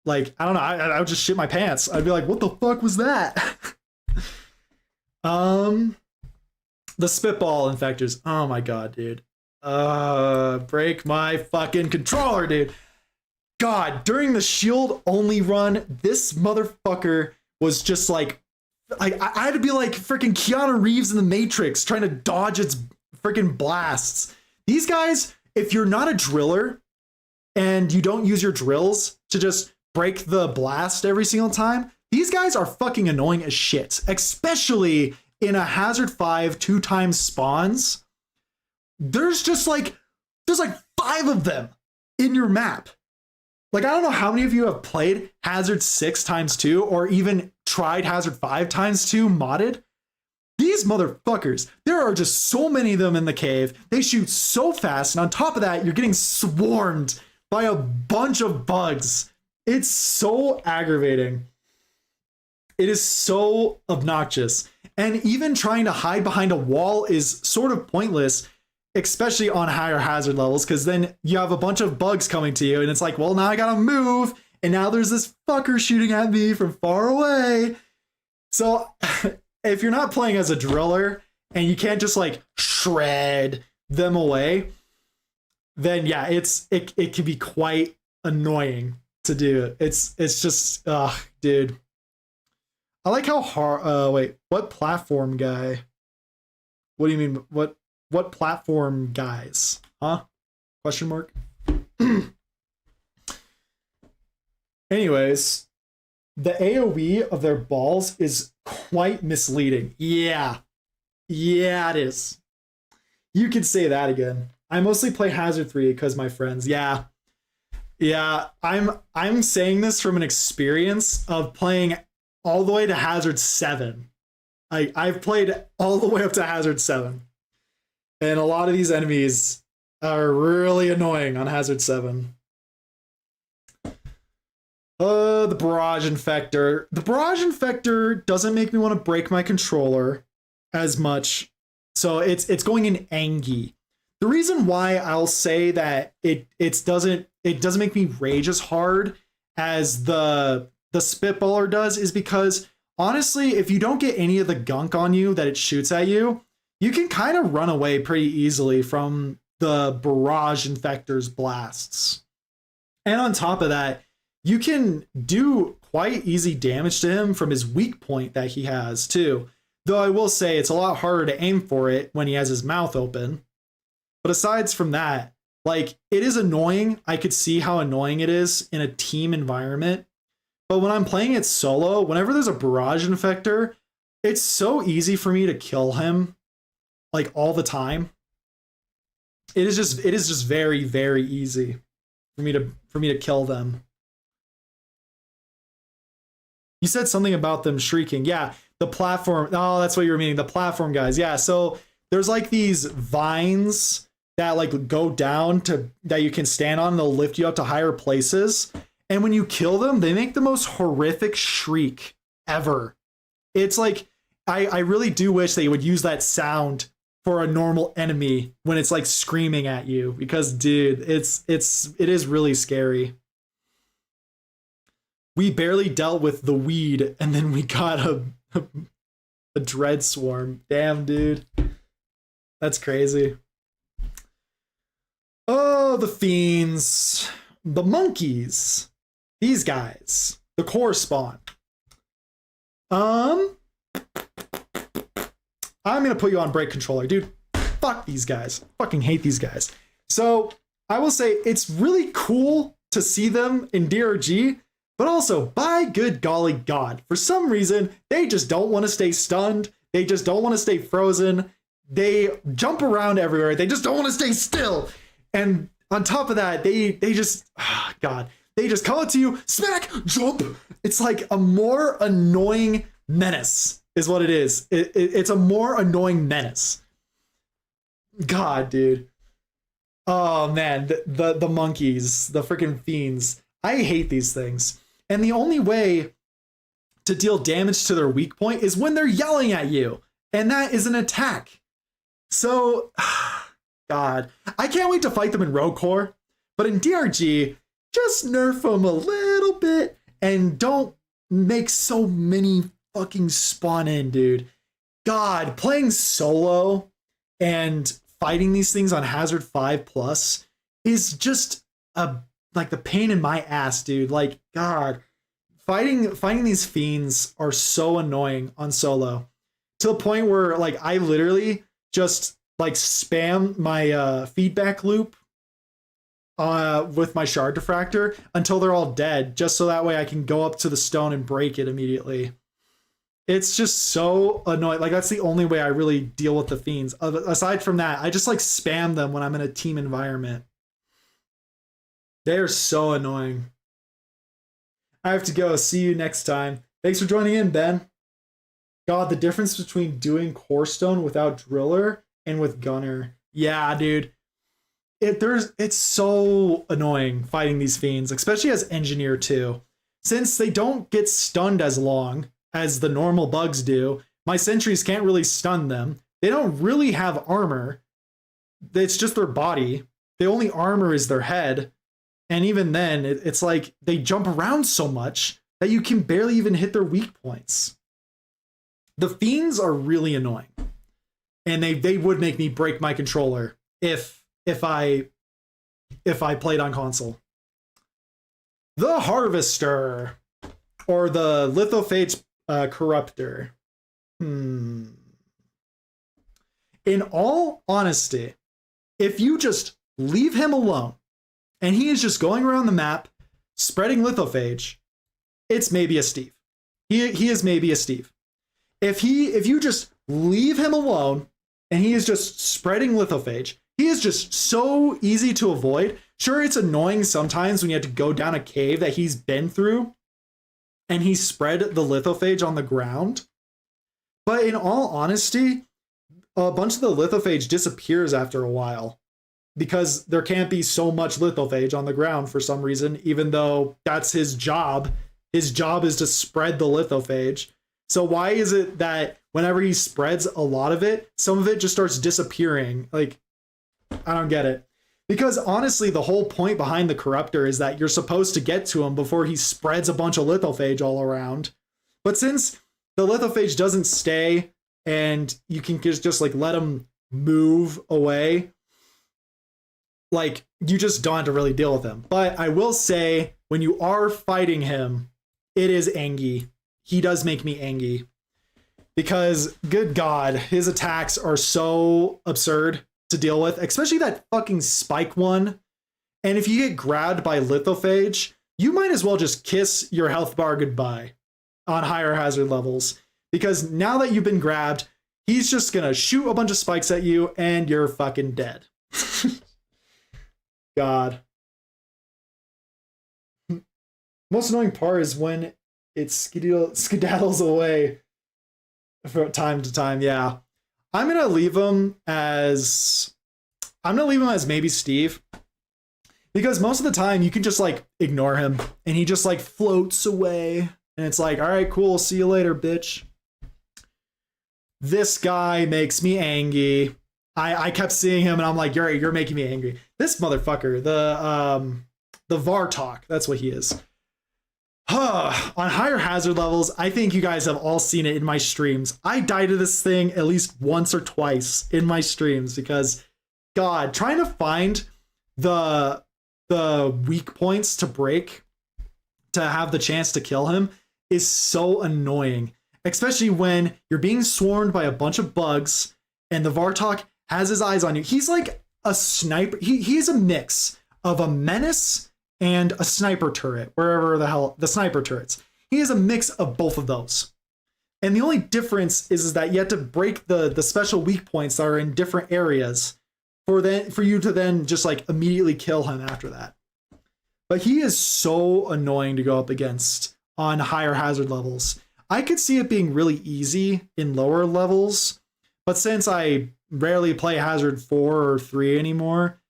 like, I don't know, I would just shit my pants. I'd be like, what the fuck was that? The spitball infectors. Oh my god, dude. Break my fucking controller, dude. God, during the shield only run, this motherfucker was just like I had to be like freaking Keanu Reeves in the Matrix trying to dodge its freaking blasts. These guys, if you're not a driller and you don't use your drills to just break the blast every single time, these guys are fucking annoying as shit, especially in a Hazard 5 2x spawns. There's like 5 of them in your map. Like, I don't know how many of you have played Hazard 6x2 or even tried Hazard 5x2 modded. These motherfuckers, there are just so many of them in the cave. They shoot so fast, and on top of that, you're getting swarmed by a bunch of bugs. It's so aggravating. It is so obnoxious. And even trying to hide behind a wall is sort of pointless, especially on higher hazard levels, because then you have a bunch of bugs coming to you, and it's like, well, now I gotta move, and now there's this fucker shooting at me from far away. So if you're not playing as a driller and you can't just like shred them away, then yeah, it can be quite annoying to do. It's just dude. I like how hard. Wait, what platform guy? What do you mean? What platform guys? Huh? Question mark. Anyways, the AoE of their balls is quite misleading. Yeah. Yeah, it is. You could say that again. I mostly play Hazard 3 because my friends. Yeah. Yeah, I'm saying this from an experience of playing all the way to Hazard 7. I've played all the way up to Hazard 7. And a lot of these enemies are really annoying on Hazard 7. The Barrage Infector. The Barrage Infector doesn't make me want to break my controller as much. So it's going in Angie. The reason why I'll say that it doesn't make me rage as hard as the Spitballer does is because honestly, if you don't get any of the gunk on you that it shoots at you, you can kind of run away pretty easily from the Barrage Infector's blasts. And on top of that, you can do quite easy damage to him from his weak point that he has too. Though I will say it's a lot harder to aim for it when he has his mouth open. But aside from that, like, it is annoying. I could see how annoying it is in a team environment. But when I'm playing it solo, whenever there's a Barrage Infector, it's so easy for me to kill him, like, all the time. It is just very, very easy for me to kill them. You said something about them shrieking. Yeah, the platform. Oh, that's what you were meaning. The platform guys. Yeah, so there's like these vines that like go down to that you can stand on and they'll lift you up to higher places. And when you kill them, they make the most horrific shriek ever. It's like I really do wish they would use that sound for a normal enemy when it's like screaming at you, because dude, it is really scary. We barely dealt with the weed and then we got a dread swarm. Damn, dude. That's crazy. Oh, the fiends. The monkeys. These guys. The core spawn. I'm gonna put you on break controller, dude. Fuck these guys. Fucking hate these guys. So I will say it's really cool to see them in DRG, but also, by good golly God, for some reason, they just don't want to stay stunned. They just don't want to stay frozen. They jump around everywhere. They just don't want to stay still. And on top of that, they just, oh God, they just come up to you, smack, jump. It's like a more annoying menace is what it is. It's a more annoying menace. God, dude. Oh man, the monkeys, the freaking fiends. I hate these things. And the only way to deal damage to their weak point is when they're yelling at you. And that is an attack. So, God, I can't wait to fight them in Rogue Core. But in DRG, just nerf them a little bit and don't make so many fucking spawn in, dude. God, playing solo and fighting these things on Hazard 5+ is just like the pain in my ass, dude. Like, God, fighting these fiends are so annoying on solo to the point where like I literally just like spam my feedback loop with my shard diffractor until they're all dead, just so that way I can go up to the stone and break it immediately. It's just so annoying. Like, that's the only way I really deal with the fiends. Aside from that, I just like spam them when I'm in a team environment. They're so annoying. I have to go. See you next time. Thanks for joining in, Ben. God, the difference between doing Core Stone without Driller and with Gunner. Yeah, dude. It's so annoying fighting these fiends, especially as Engineer too. Since they don't get stunned as long as the normal bugs do, my sentries can't really stun them. They don't really have armor. It's just their body. The only armor is their head. And even then, it's like they jump around so much that you can barely even hit their weak points. The fiends are really annoying. And they would make me break my controller if I played on console. The Harvester, or the Lithophage Corruptor. In all honesty, if you just leave him alone and he is just going around the map, spreading lithophage, it's maybe a Steve. He is maybe a Steve. If you just leave him alone and he is just spreading lithophage, he is just so easy to avoid. Sure, it's annoying sometimes when you have to go down a cave that he's been through and he spread the lithophage on the ground. But in all honesty, a bunch of the lithophage disappears after a while because there can't be so much lithophage on the ground for some reason, even though that's his job. His job is to spread the lithophage. So why is it that whenever he spreads a lot of it, some of it just starts disappearing? Like, I don't get it. Because honestly, the whole point behind the Corruptor is that you're supposed to get to him before he spreads a bunch of lithophage all around. But since the lithophage doesn't stay and you can just like let him move away, like you just don't have to really deal with him. But I will say, when you are fighting him, it is angry. He does make me angry. Because, good God, his attacks are so absurd to deal with, especially that fucking spike one. And if you get grabbed by lithophage, you might as well just kiss your health bar goodbye on higher hazard levels. Because now that you've been grabbed, he's just gonna shoot a bunch of spikes at you and you're fucking dead. God. Most annoying part is when it skedaddles away from time to time. Yeah. I'm gonna leave him as maybe Steve. Because most of the time you can just like ignore him and he just like floats away. And it's like, all right, cool, see you later, bitch. This guy makes me angry. I kept seeing him and I'm like, you're making me angry. This motherfucker, the Vartok, that's what he is. On higher hazard levels, I think you guys have all seen it in my streams. I die to this thing at least once or twice in my streams because, God, trying to find the weak points to break to have the chance to kill him is so annoying. Especially when you're being swarmed by a bunch of bugs and the Vartok has his eyes on you. He's like a sniper. He's a mix of a menace and a sniper turret, wherever the hell the sniper turrets. He is a mix of both of those. And the only difference is that you have to break the special weak points that are in different areas for you to then just like immediately kill him after that. But he is so annoying to go up against on higher hazard levels. I could see it being really easy in lower levels, but since I rarely play Hazard 4 or 3 anymore,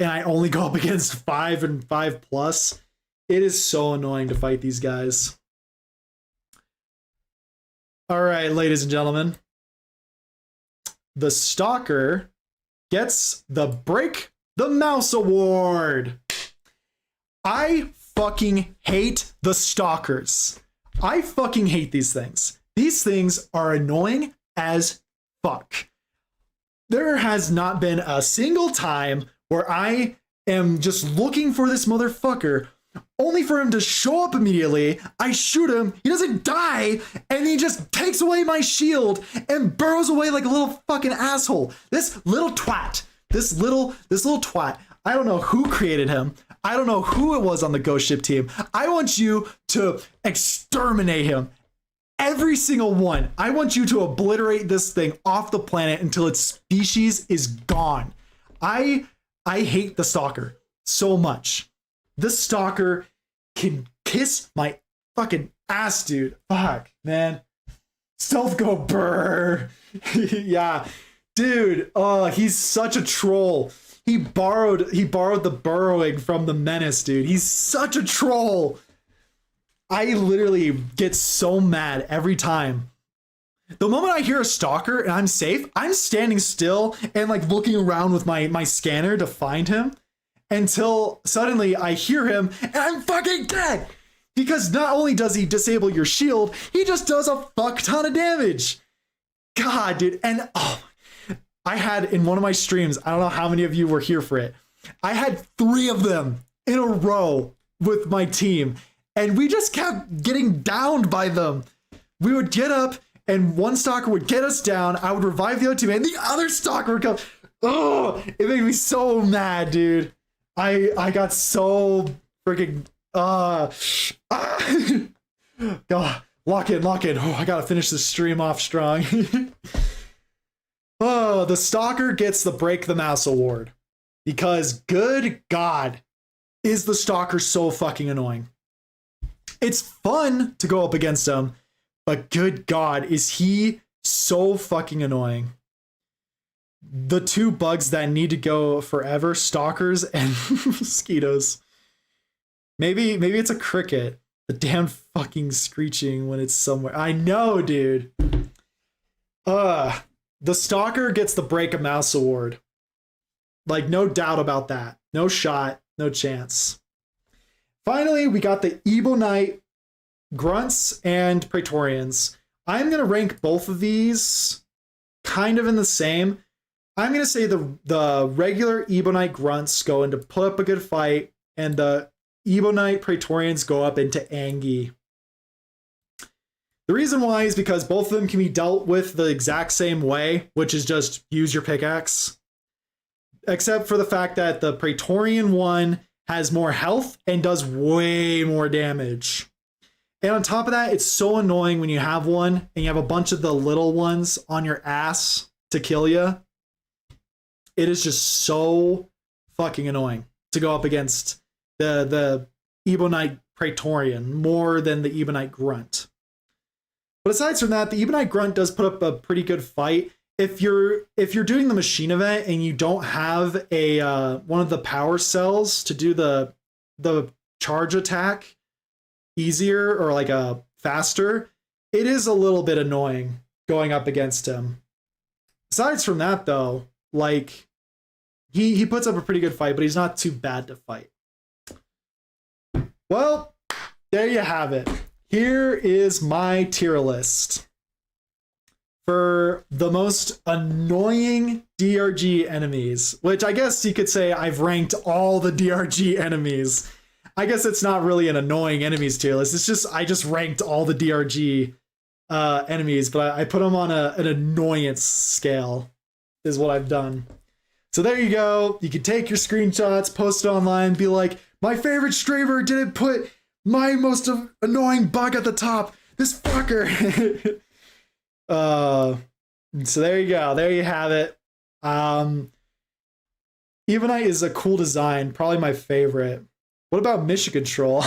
and I only go up against 5 and 5+, it is so annoying to fight these guys. All right, ladies and gentlemen. The Stalker gets the Break the Mouse Award. I fucking hate the Stalkers. I fucking hate these things. These things are annoying as fuck. There has not been a single time where I am just looking for this motherfucker only for him to show up immediately. I shoot him, he doesn't die, and he just takes away my shield and burrows away like a little fucking asshole. This little twat. This little twat. I don't know who created him. I don't know who it was on the Ghost Ship team. I want you to exterminate him. Every single one. I want you to obliterate this thing off the planet until its species is gone. I hate the Stalker so much. The Stalker can kiss my fucking ass, dude. Fuck, man. Stealth go brr. Yeah. Dude, oh, he's such a troll. He borrowed the burrowing from the Menace, dude. He's such a troll. I literally get so mad every time. The moment I hear a Stalker and I'm safe, I'm standing still and like looking around with my scanner to find him until suddenly I hear him and I'm fucking dead. Because not only does he disable your shield, he just does a fuck ton of damage. God, dude. And I had in one of my streams, I don't know how many of you were here for it. I had 3 of them in a row with my team. And we just kept getting downed by them. We would get up and one Stalker would get us down. I would revive the other team and the other Stalker would come. Oh, it made me so mad, dude. I got so freaking God, lock in. Oh, I gotta finish this stream off strong. Oh, the Stalker gets the Break the Mouse award because good God, is the Stalker so fucking annoying. It's fun to go up against him, but good God, is he so fucking annoying. The two bugs that need to go forever, stalkers and mosquitoes. Maybe it's a cricket. The damn fucking screeching when it's somewhere. I know, dude. The stalker gets the Break a Mouse award. Like, no doubt about that. No shot, no chance. Finally, we got the Ebonite Grunts and Praetorians. I'm going to rank both of these kind of in the same. I'm going to say the regular Ebonite Grunts go into put up a good fight, and the Ebonite Praetorians go up into Angie. The reason why is because both of them can be dealt with the exact same way, which is just use your pickaxe. Except for the fact that the Praetorian one has more health and does way more damage. And on top of that, it's so annoying when you have one and you have a bunch of the little ones on your ass to kill you. It is just so fucking annoying to go up against the Ebonite Praetorian more than the Ebonite Grunt. But aside from that, the Ebonite Grunt does put up a pretty good fight. If you're doing the machine event and you don't have a one of the power cells to do the charge attack easier or like a faster, it is a little bit annoying going up against him. Aside from that, though, like he puts up a pretty good fight, but he's not too bad to fight. Well, there you have it. Here is my tier list for the most annoying DRG enemies, which I guess you could say I've ranked all the DRG enemies. I guess it's not really an annoying enemies tier list. It's just I just ranked all the DRG enemies, but I put them on an annoyance scale is what I've done. So there you go. You can take your screenshots, post it online, be like, my favorite streamer didn't put my most annoying bug at the top. This fucker. So there you go. There you have it. Ebonite is a cool design. Probably my favorite. What about mission control?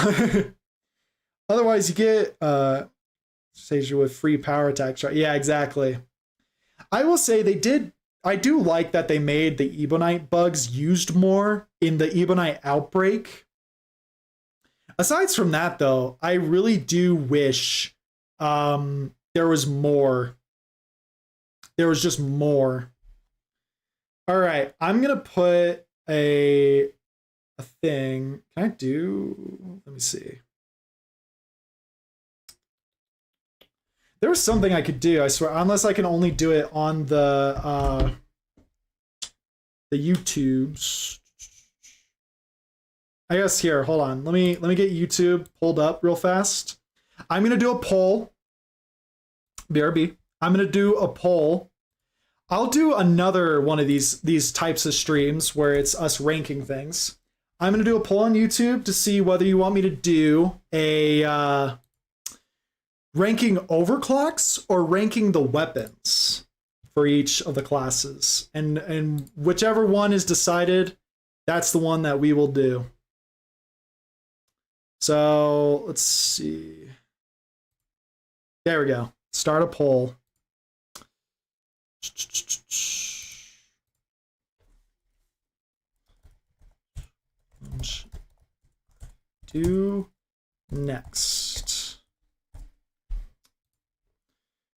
Otherwise, you get stage with free power attacks, right? Yeah, exactly. I will say I do like that they made the Ebonite bugs used more in the Ebonite outbreak. Aside from that, though, I really do wish there was more. There was just more. All right, I'm gonna put a thing. Can I do? Let me see. There was something I could do, I swear, unless I can only do it on the YouTubes. I guess here, hold on. Let me get YouTube pulled up real fast. I'm gonna do a poll. BRB. I'm gonna do a poll. I'll do another one of these types of streams where it's us ranking things. I'm gonna do a poll on YouTube to see whether you want me to do a ranking overclocks or ranking the weapons for each of the classes. And whichever one is decided, that's the one that we will do. So let's see. There we go. Start a poll. Do next.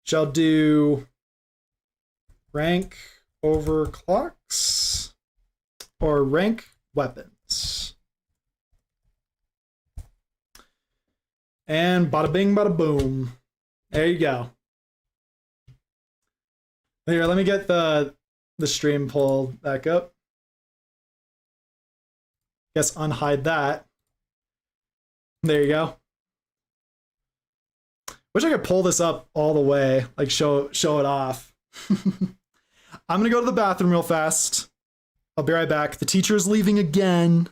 Shall do rank overclocks or rank weapons. And bada bing, bada boom. There you go. Here, let me get the stream pulled back up. Guess unhide that. There you go. Wish I could pull this up all the way, like show it off. I'm gonna go to the bathroom real fast. I'll be right back. The teacher is leaving again.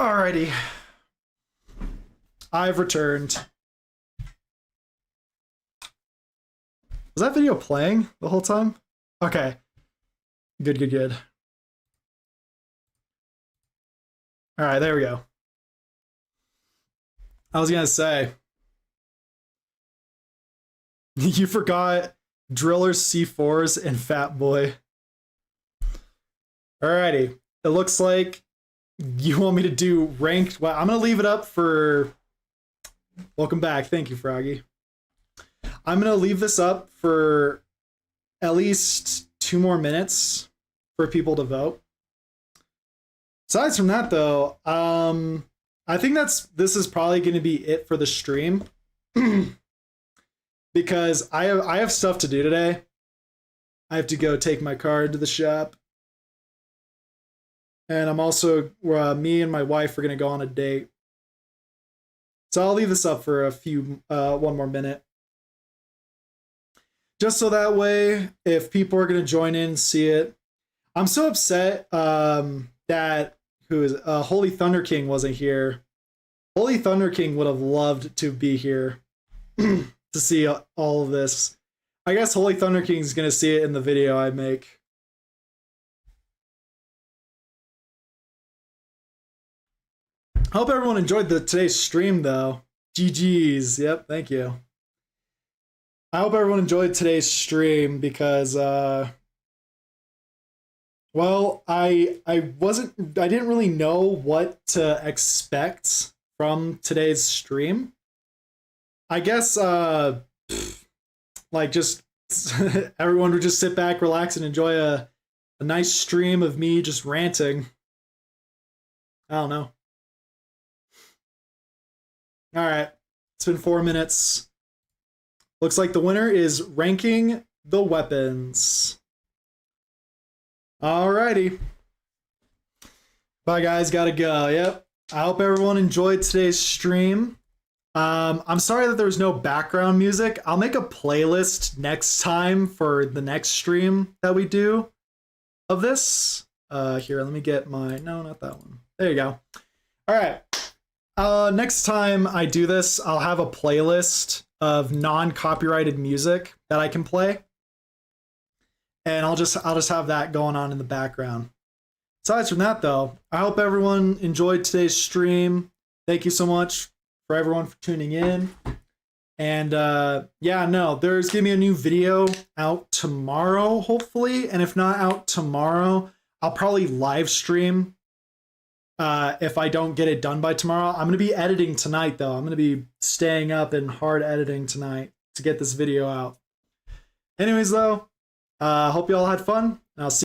Alrighty. I've returned. Was that video playing the whole time? Okay. Good, good, good. Alright, there we go. I was gonna say. You forgot Drillers, C4s, and Fat Boy. Alrighty. It looks like you want me to do ranked. Well, I'm gonna leave it up for. Welcome back. Thank you, Froggy. I'm gonna leave this up for at least 2 more minutes for people to vote. Aside from that, though, I think this is probably going to be it for the stream because I have stuff to do today. I have to go take my car to the shop. And I'm also, me and my wife are going to go on a date. So I'll leave this up for a few, 1 more minute. Just so that way, if people are going to join in and see it. I'm so upset that Holy Thunder King wasn't here. Holy Thunder King would have loved to be here to see all of this. I guess Holy Thunder King is going to see it in the video I make. I hope everyone enjoyed today's stream, though. GG's. Yep, thank you. I hope everyone enjoyed today's stream because, well, I didn't really know what to expect from today's stream. I guess, like, just everyone would just sit back, relax, and enjoy a nice stream of me just ranting. I don't know. All right, it's been 4 minutes. Looks like the winner is ranking the weapons. Alrighty. Bye, guys. Gotta go. Yep. I hope everyone enjoyed today's stream. I'm sorry that there's no background music. I'll make a playlist next time for the next stream that we do of this. Here, let me get my... No, not that one. There you go. All right. Next time I do this, I'll have a playlist of non-copyrighted music that I can play. And I'll just have that going on in the background. Aside from that, though, I hope everyone enjoyed today's stream. Thank you so much for everyone for tuning in. And yeah, no, there's gonna be a new video out tomorrow, hopefully. And if not out tomorrow, I'll probably live stream if I don't get it done by tomorrow. I'm gonna be editing tonight, though. I'm gonna be staying up and hard editing tonight to get this video out. Anyways, though, hope you all had fun. And I'll see